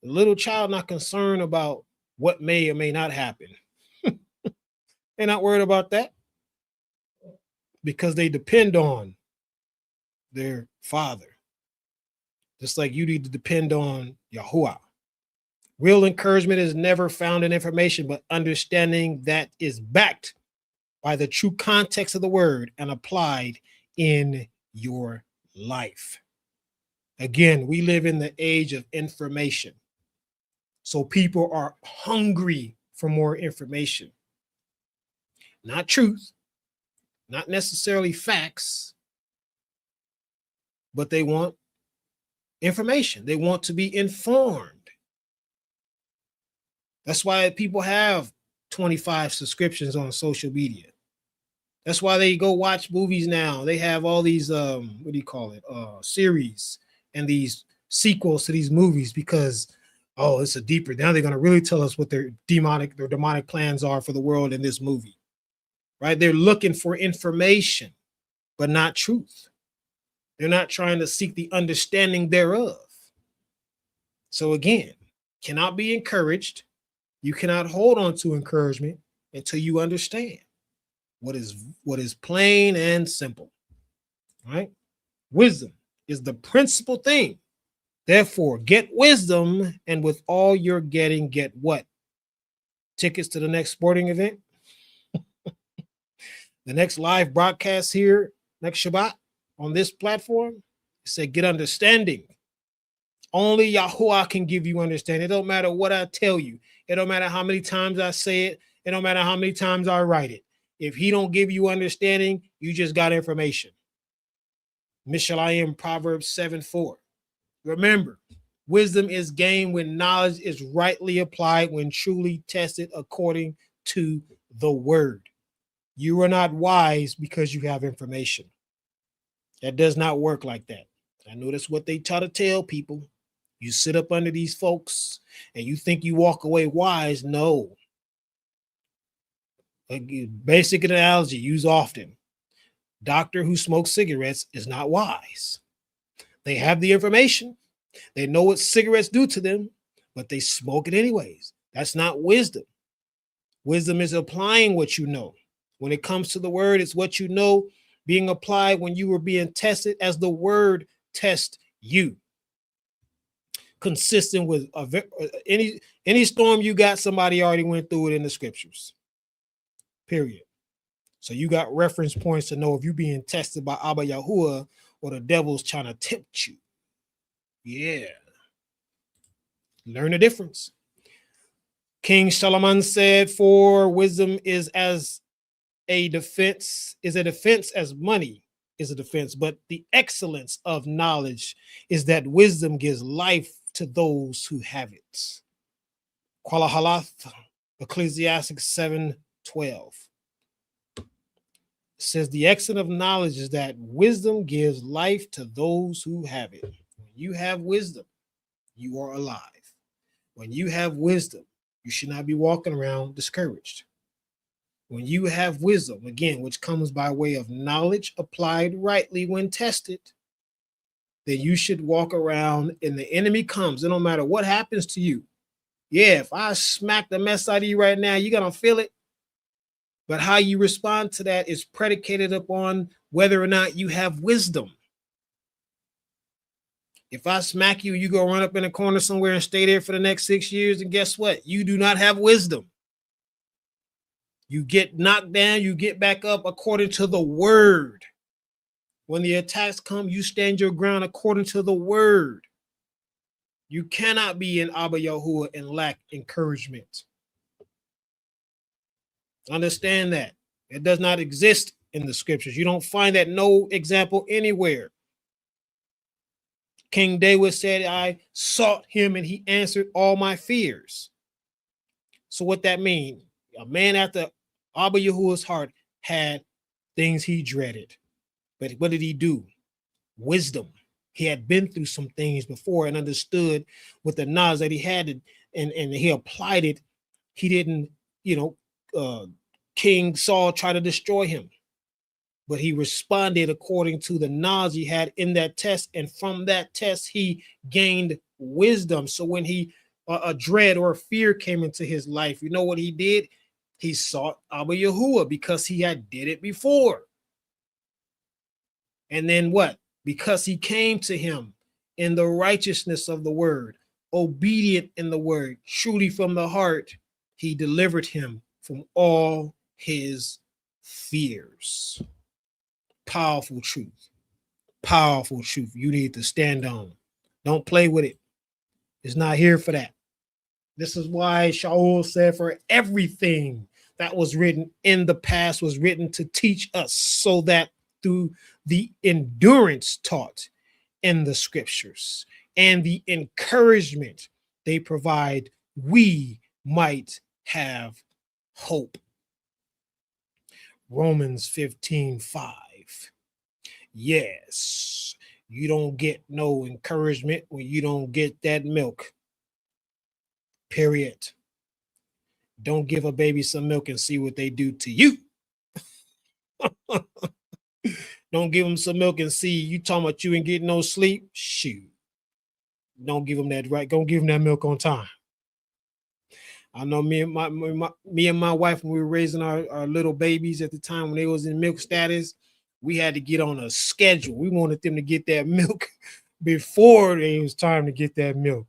S1: The little child not concerned about what may or may not happen. They're not worried about that because they depend on their father. Just like you need to depend on Yahuwah. Real encouragement is never found in information, but understanding that is backed by the true context of the word and applied in your life. Again, we live in the age of information. So people are hungry for more information. Not truth, not necessarily facts, but they want information. They want to be informed. That's why people have 25 subscriptions on social media. That's why they go watch movies now. They have all these series and these sequels to these movies because it's a deeper. Now they're going to really tell us what their demonic plans are for the world in this movie. Right? They're looking for information, but not truth. They're not trying to seek the understanding thereof. So again, cannot be encouraged. You cannot hold on to encouragement until you understand what is plain and simple. Right? Wisdom is the principal thing. Therefore, get wisdom, and with all you're getting, get what? Tickets to the next sporting event? The next live broadcast here, next Shabbat on this platform? It said, get understanding. Only Yahuwah can give you understanding. It don't matter what I tell you. It don't matter how many times I say it. It don't matter how many times I write it. If he don't give you understanding, you just got information. Mishalayim, Proverbs 7:4. Remember, wisdom is gained when knowledge is rightly applied, when truly tested according to the word. You are not wise because you have information. That does not work like that. I know that's what they try to tell people. You sit up under these folks and you think you walk away wise. No. A basic analogy used often. Doctor who smokes cigarettes is not wise. They have the information. They know what cigarettes do to them, but they smoke it anyways. That's not wisdom. Wisdom is applying what you know. When it comes to the word, it's what you know being applied when you were being tested as the word tests you. Consistent with any storm you got, somebody already went through it in the scriptures. Period. So you got reference points to know if you're being tested by Abba Yahuwah or the devil's trying to tempt you. Yeah. Learn the difference. King Shalum said, for wisdom is as a defense as money is a defense, but the excellence of knowledge is that wisdom gives life to those who have it. Kuala Halath, Ecclesiastes 7:12. Says the excellence of knowledge is that wisdom gives life to those who have it. When you have wisdom, you are alive. When you have wisdom, you should not be walking around discouraged. When you have wisdom, again, which comes by way of knowledge applied rightly when tested, then you should walk around and the enemy comes. It don't matter what happens to you. Yeah, if I smack the mess out of you right now, you're going to feel it. But how you respond to that is predicated upon whether or not you have wisdom. If I smack you, you go run up in a corner somewhere and stay there for the next 6 years, and guess what? You do not have wisdom. You get knocked down, you get back up according to the word. When the attacks come, you stand your ground according to the word. You cannot be in Abba Yahuwah and lack encouragement. Understand that. It does not exist in the scriptures. You don't find that no example anywhere. King David said, I sought him and he answered all my fears. So what that means? A man after Abba Yahuwah's heart had things he dreaded. But what did he do? Wisdom. He had been through some things before and understood with the knowledge that he had, and he applied it. He didn't, King Saul tried to destroy him, but he responded according to the knowledge he had in that test. And from that test, he gained wisdom. So when a dread or a fear came into his life, you know what he did? He sought Abba Yahuwah because he had did it before. And then what? Because he came to him in the righteousness of the word, obedient in the word, truly from the heart, he delivered him from all his fears. Powerful truth. Powerful truth. You need to stand on. Don't play with it. It's not here for that. This is why Shaul said, for everything that was written in the past was written to teach us, so that through the endurance taught in the scriptures and the encouragement they provide, we might have hope. Romans 15:5. Yes, you don't get no encouragement when you don't get that milk. Period. Don't give a baby some milk and see what they do to you. Don't give them some milk and see you talking about you ain't getting no sleep. Shoot. Don't give them that right. Don't give them that milk on time. I know me and my wife, when we were raising our little babies at the time when they was in milk status, we had to get on a schedule. We wanted them to get that milk before it was time to get that milk.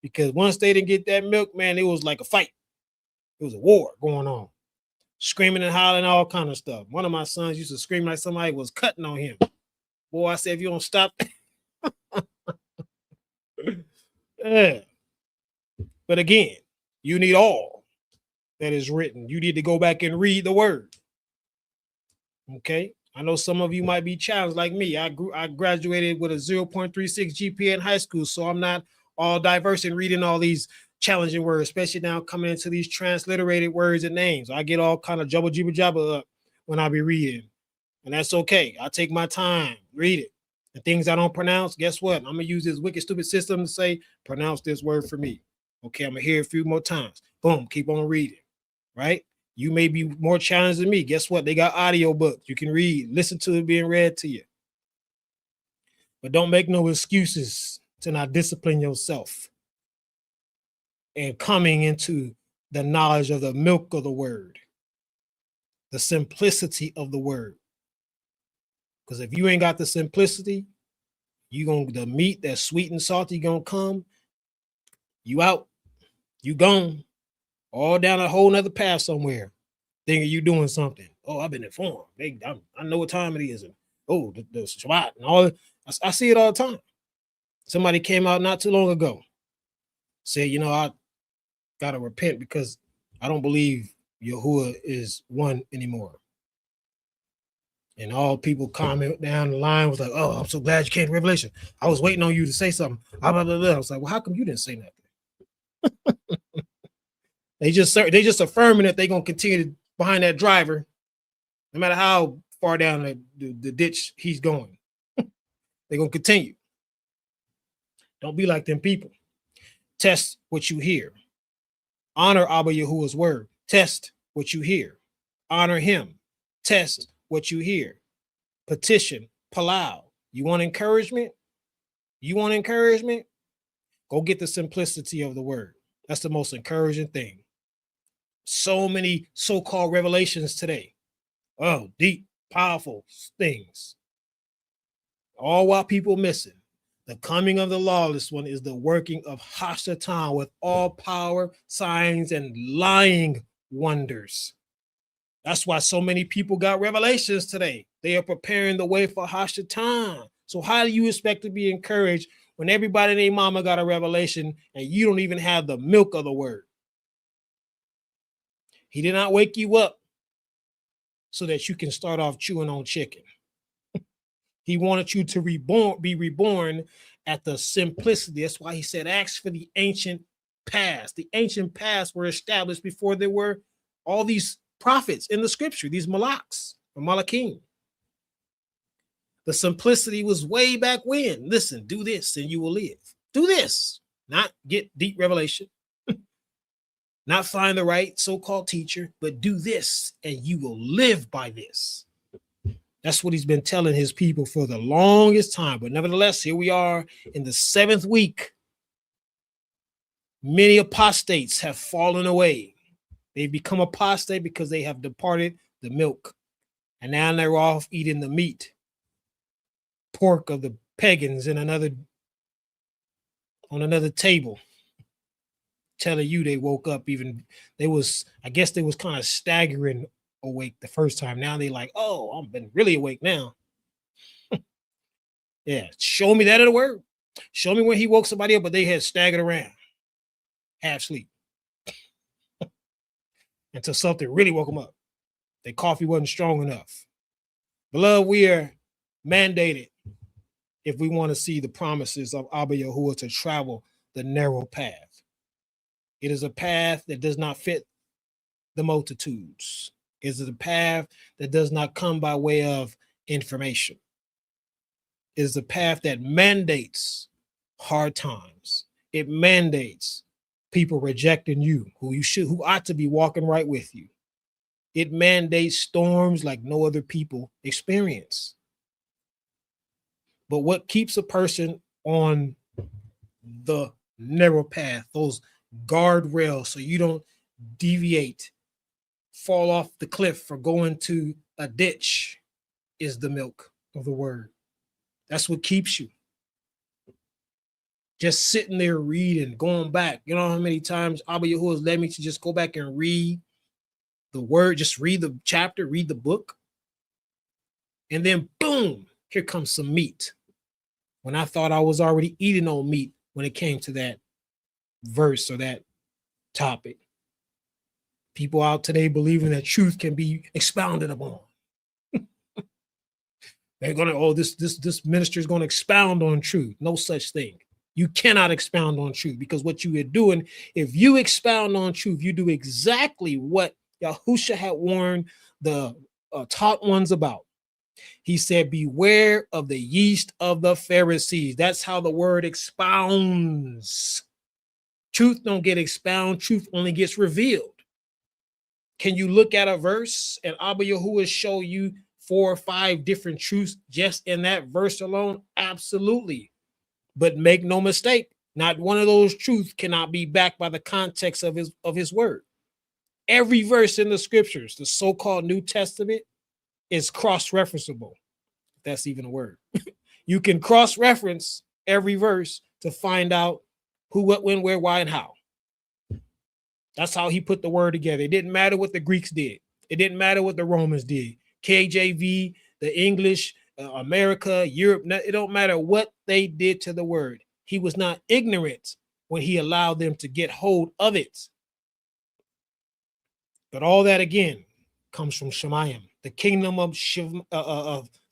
S1: Because once they didn't get that milk, man, it was like a fight. It was a war going on. Screaming and hollering, all kind of stuff. One of my sons used to scream like somebody was cutting on him. Boy, I said, if you don't stop. Yeah. But again, you need all that is written. You need to go back and read the word. Okay. I know some of you might be challenged like me. I graduated with a 0.36 GPA in high school, so I'm not all diverse in reading all these challenging words, especially now coming into these transliterated words and names. I get all kind of jabba up when I be reading, and that's okay. I take my time, read it. The things I don't pronounce, guess what? I'm gonna use this wicked, stupid system to say, pronounce this word for me. Okay, I'm gonna hear it a few more times. Boom, keep on reading, right? You may be more challenged than me. Guess what? They got audio books. You can read, listen to it being read to you. But don't make no excuses to not discipline yourself and coming into the knowledge of the milk of the word, the simplicity of the word. Because if you ain't got the simplicity, the meat that's sweet and salty gonna come, you out, you gone, all down a whole nother path somewhere, thinking you doing something. Oh, I've been informed. I know what time it is. And oh, the SHABBAT and all. I see it all the time. Somebody came out not too long ago, said, I gotta repent because I don't believe Yahuwah is one anymore. And all people comment down the line was like, oh, I'm so glad you came to Revelation. I was waiting on you to say something. Blah, blah, blah, blah. I was like, well, how come you didn't say nothing? They just affirming that they're gonna continue behind that driver, no matter how far down the ditch he's going. They're gonna continue. Don't be like them people. Test what you hear. Honor Abba Yahuwah's word. Test what you hear. Honor him. Test what you hear. Petition. Palau. You want encouragement? Go get the simplicity of the word. That's the most encouraging thing. So many so-called revelations today. Oh, deep, powerful things. All while people missing. The coming of the lawless one is the working of Hashatan with all power, signs, and lying wonders. That's why so many people got revelations today. They are preparing the way for Hashatan. So how do you expect to be encouraged when everybody and their mama got a revelation and you don't even have the milk of the word? He did not wake you up so that you can start off chewing on chicken. He wanted you to be reborn at the simplicity. That's why he said, ask for the ancient past. The ancient past were established before there were all these prophets in the scripture, these malaks or malakim. The simplicity was way back when. Listen, do this and you will live. Do this, not get deep revelation, not find the right so-called teacher, but do this and you will live by this. That's what he's been telling his people for the longest time. But nevertheless, here we are in the 7th week. Many apostates have fallen away. They've become apostate because they have departed the milk. And now they're off eating the meat, pork of the pagans on another table, telling you they woke up. I guess they was kind of staggering awake the first time. Now they like, oh, I've been really awake now. Yeah, show me that in the word. Show me when he woke somebody up, but they had staggered around, half sleep, until something really woke them up. Their coffee wasn't strong enough. Beloved, we are mandated, if we want to see the promises of Abba Yahuwah, to travel the narrow path. It is a path that does not fit the multitudes. It is a path that does not come by way of information. It is a path that mandates hard times. It mandates people rejecting you, who ought to be walking right with you. It mandates storms like no other people experience. But what keeps a person on the narrow path, those guardrails, so you don't deviate, fall off the cliff, or go into a ditch, is the milk of the word. That's what keeps you. Just sitting there reading, going back. You know how many times Abba Yahuwah has led me to just go back and read the word, just read the chapter, read the book. And then boom, here comes some meat. When I thought I was already eating on meat when it came to that verse or that topic. People out today believing that truth can be expounded upon. They're gonna, this minister is gonna expound on truth. No such thing. You cannot expound on truth, because what you are doing, if you expound on truth, you do exactly what Yahusha had warned the taught ones about. He said, beware of the yeast of the Pharisees. That's how the word expounds. Truth don't get expounded. Truth only gets revealed. Can you look at a verse and Abba Yahuwah show you 4 or 5 different truths just in that verse alone? Absolutely. But make no mistake, not one of those truths cannot be backed by the context of his word. Every verse in the scriptures, the so-called New Testament, is cross-referenceable. If that's even a word. You can cross-reference every verse to find out who, what, when, where, why, and how. That's how he put the word together. It didn't matter what the Greeks did. It didn't matter what the Romans did. KJV, the English, America, Europe, it don't matter what they did to the word. He was not ignorant when he allowed them to get hold of it. But all that, again, comes from Shemayim. The kingdom of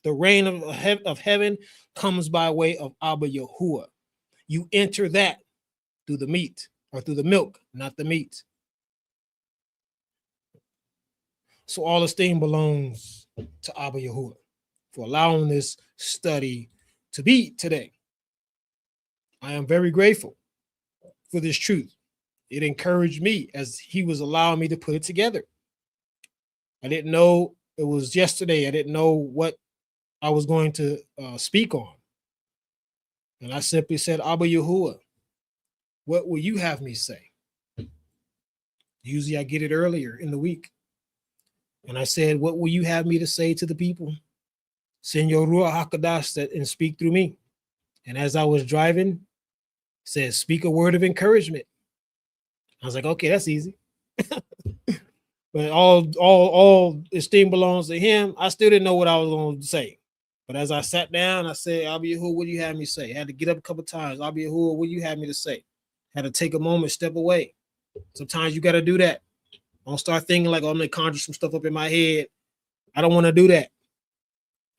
S1: the reign of heaven comes by way of Abba Yahuwah. You enter that through the meat, or through the milk, not the meat. So all esteem belongs to Abba Yahuwah for allowing this study to be today. I am very grateful for this truth. It encouraged me as he was allowing me to put it together. I didn't know it was yesterday. I didn't know what I was going to speak on. And I simply said, Abba Yahuwah, what will you have me say? Usually I get it earlier in the week. And I said, what will you have me to say to the people? Send your Ruach HaKodesh and speak through me. And as I was driving, it said, speak a word of encouragement. I was like, okay, that's easy. But all esteem belongs to him. I still didn't know what I was going to say. But as I sat down, I said, Abba Yahuwah, what do you have me to say? I had to get up a couple of times. Abba Yahuwah, what do you have me to say? Had to take a moment, step away. Sometimes you got to do that. Don't start thinking like, oh, I'm going to conjure some stuff up in my head. I don't want to do that.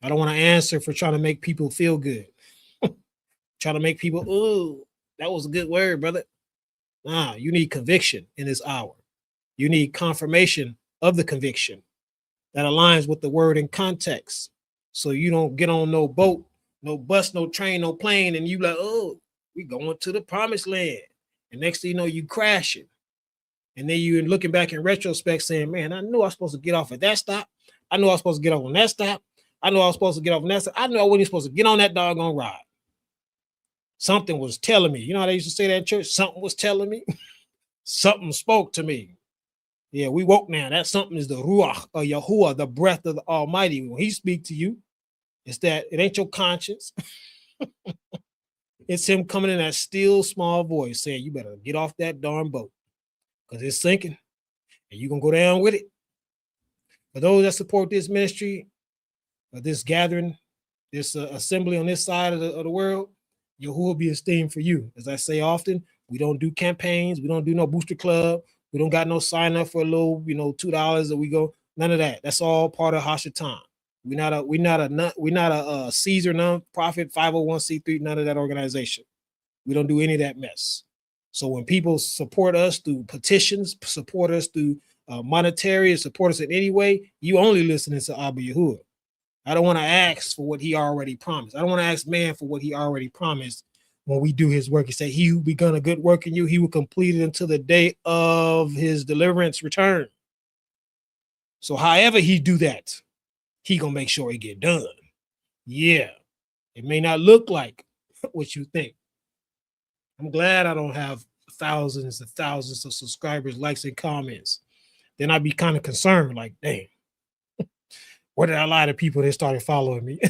S1: I don't want to answer for trying to make people feel good. Trying to make people, ooh, that was a good word, brother. Nah, you need conviction in this hour. You need confirmation of the conviction that aligns with the word in context. So you don't get on no boat, no bus, no train, no plane, and you like, oh, we going to the promised land. And next thing you know, you crashing. And then you're looking back in retrospect saying, man, I knew I was supposed to get off at that stop. I knew I was supposed to get off on that stop. I knew I was supposed to get off on that stop. I knew I wasn't supposed to get on that doggone ride. Something was telling me. You know how they used to say that in church? Something was telling me. Something spoke to me. Yeah, we woke now. That something is the Ruach or Yahuwah, the breath of the Almighty. When he speak to you, it's that it ain't your conscience. It's him coming in that still small voice saying, you better get off that darn boat because it's sinking and you're going to go down with it. For those that support this ministry, or this gathering, this assembly on this side of the world, Yahuwah will be esteemed for you. As I say often, we don't do campaigns. We don't do no booster club. We don't got no sign up for a little, $2 that we go. None of that. That's all part of Hashatan. We're not a Caesar nonprofit 501c3. None of that organization. We don't do any of that mess. So when people support us through petitions, support us through monetary, support us in any way, you only listening to Abba Yahuwah. I don't want to ask for what he already promised. I don't want to ask man for what he already promised. When we do his work, he said, he who begun a good work in you, he will complete it until the day of his deliverance return. So however he do that, he gonna make sure it get done. Yeah, it may not look like what you think. I'm glad I don't have thousands and thousands of subscribers, likes, and comments. Then I'd be kind of concerned, like, dang, where did I lie to people that started following me?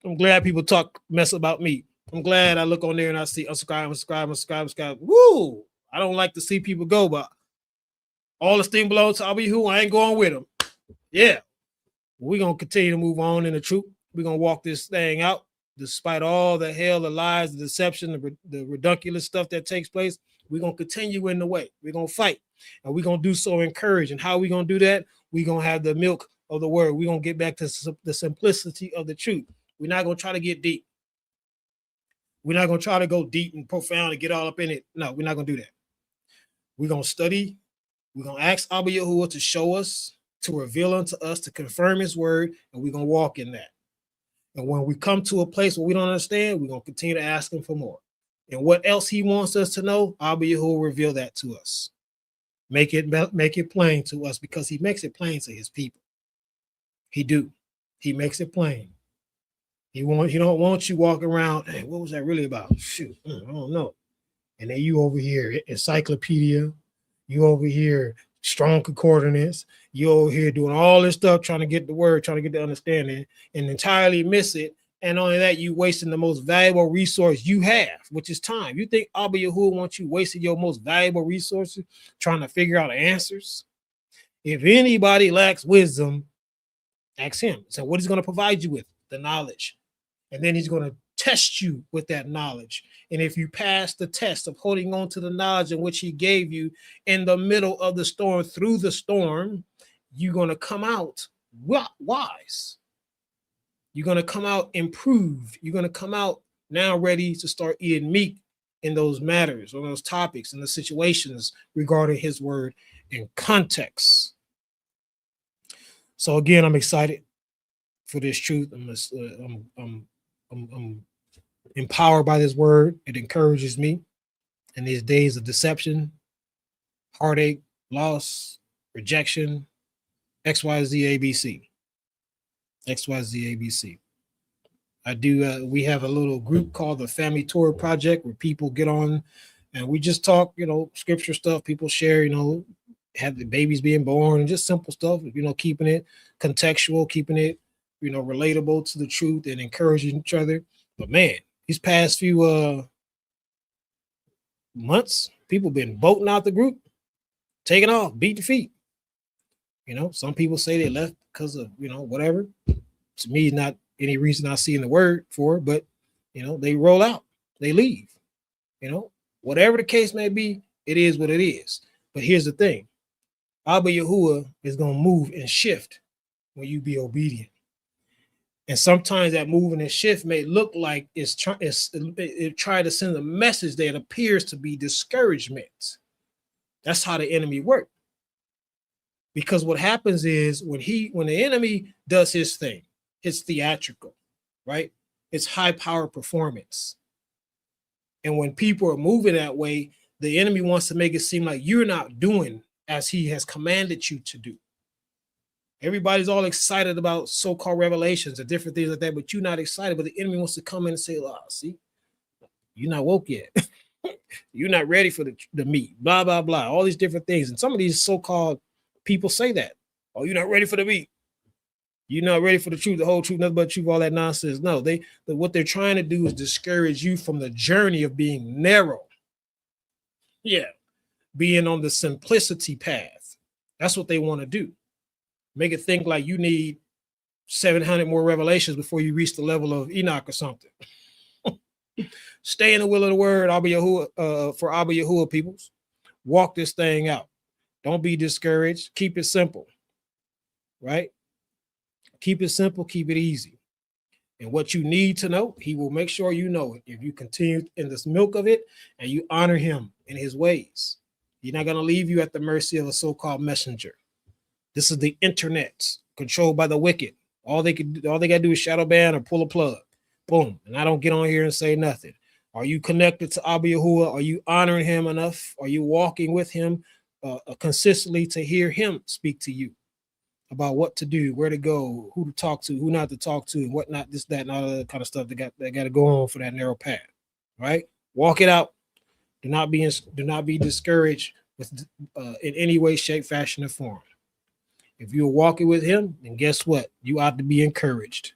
S1: I'm glad people talk mess about me. I'm glad I look on there and I see unsubscribe. Woo! I don't like to see people go, but all the thing belongs to Abba Yahuwah. I ain't going with them. Yeah. We're going to continue to move on in the truth. We're going to walk this thing out despite all the hell, the lies, the deception, the ridiculous stuff that takes place. We're going to continue in the way. We're going to fight. And we're going to do so encouraged. And how we going to do that? We're going to have the milk of the word. We're going to get back to the simplicity of the truth. We're not going to try to get deep. We're not going to try to go deep and profound and get all up in it. No, we're not going to do that. We're going to study. We're going to ask Abba Yahuwah to show us, to reveal unto us, to confirm his word, and we're going to walk in that. And when we come to a place where we don't understand, we're going to continue to ask him for more. And what else he wants us to know, Abba Yahuwah will reveal that to us. Make it plain to us, because he makes it plain to his people. He do. He makes it plain. He don't want you walking around, hey, what was that really about? Shoot, I don't know. And then you over here, encyclopedia, you over here, strong concordance, you over here doing all this stuff, trying to get the word, trying to get the understanding, and entirely miss it. And only that, you wasting the most valuable resource you have, which is time. You think Abba Yahuwah wants you wasting your most valuable resources trying to figure out answers? If anybody lacks wisdom, ask him. So what he's going to provide you with? The knowledge. And then he's going to test you with that knowledge. And if you pass the test of holding on to the knowledge in which he gave you in the middle of the storm, through the storm, you're going to come out wise. You're going to come out improved. You're going to come out now ready to start eating meat in those matters, or those topics, and the situations regarding his word and context. So again, I'm excited for this truth. I'm empowered by this word. It encourages me in these days of deception, heartache, loss, rejection, XYZ ABC. We have a little group called the Family Tour Project, where people get on and we just talk, scripture stuff. People share, have the babies being born and just simple stuff, keeping it contextual, keeping it, relatable to the truth, and encouraging each other. But man, these past few months, people been bolting out the group, taking off, beat the feet. Some people say they left because of, whatever. To me, it's not any reason I see in the word for it, but, they roll out, they leave. Whatever the case may be, it is what it is. But here's the thing. Abba Yahuwah is going to move and shift when you be obedient. And sometimes that moving and shift may look like it try to send a message that appears to be discouragement. That's how the enemy works. Because what happens is when the enemy does his thing, it's theatrical, right? It's high power performance. And when people are moving that way, the enemy wants to make it seem like you're not doing as he has commanded you to do. Everybody's all excited about so-called revelations and different things like that, but you're not excited. But the enemy wants to come in and say, oh, see, you're not woke yet. You're not ready for the meat, blah, blah, blah, all these different things. And some of these so-called people say that. Oh, you're not ready for the meat. You're not ready for the truth, the whole truth, nothing but the truth, all that nonsense. No, what they're trying to do is discourage you from the journey of being narrow. Yeah, being on the simplicity path. That's what they want to do. Make it think like you need 700 more revelations before you reach the level of Enoch or something. Stay in the will of the word, Abba Yahuwah, for Abba Yahuwah peoples. Walk this thing out. Don't be discouraged. Keep it simple, right? Keep it simple. Keep it easy. And what you need to know, he will make sure you know it. If you continue in this milk of it and you honor him in his ways, he's not going to leave you at the mercy of a so-called messenger. This is the internet controlled by the wicked. All they got to do is shadow ban or pull a plug. Boom. And I don't get on here and say nothing. Are you connected to Abba Yahuwah? Are you honoring him enough? Are you walking with him consistently to hear him speak to you about what to do, where to go, who to talk to, who not to talk to, and whatnot, this, that, and all that kind of stuff that got to go on for that narrow path, right? Walk it out. Do not be discouraged with in any way, shape, fashion, or form. If you're walking with him, then guess what? You ought to be encouraged.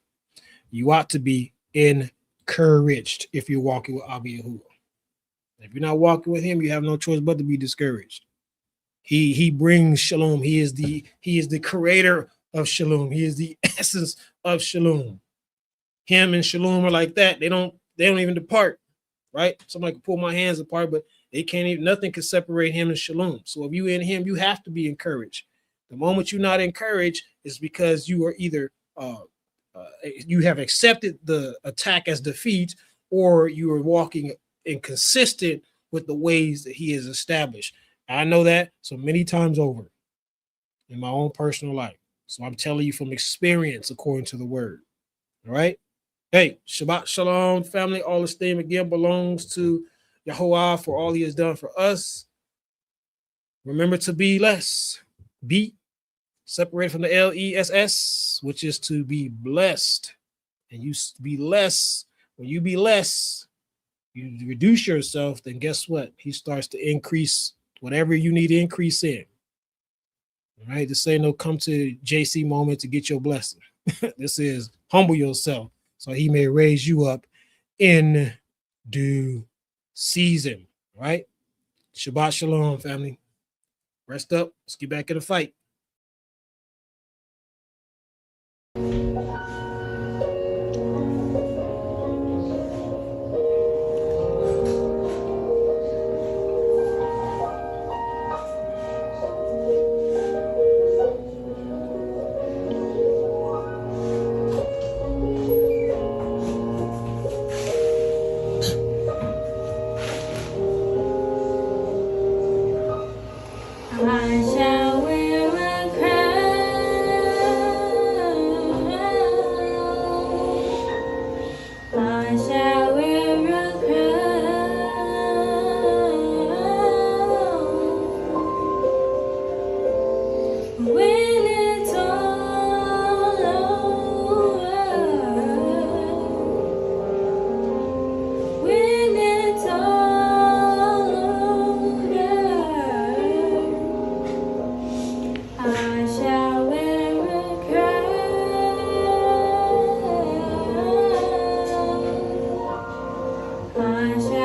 S1: You ought to be encouraged if you're walking with Abba Yahuwah. If you're not walking with him, you have no choice but to be discouraged. He brings shalom. He is the creator of shalom. He is the essence of shalom. Him and shalom are like that. They don't even depart, right? Somebody can pull my hands apart, but they can't even, nothing can separate him and shalom. So if you in him, you have to be encouraged. The moment you're not encouraged is because you are either you have accepted the attack as defeat, or you are walking inconsistent with the ways that he has established. I know that so many times over in my own personal life. So I'm telling you from experience according to the word. All right. Hey, Shabbat Shalom, family. All esteem again belongs to Yahuwah for all he has done for us. Remember to be less. Be separated from the LESS, which is to be blessed. And you be less. When you be less, you reduce yourself, then guess what? He starts to increase whatever you need to increase in. All right. This ain't no come to JC moment to get your blessing. This is humble yourself so he may raise you up in due season. Right? Shabbat Shalom, family. Rest up. Let's get back in the fight.
S2: I shall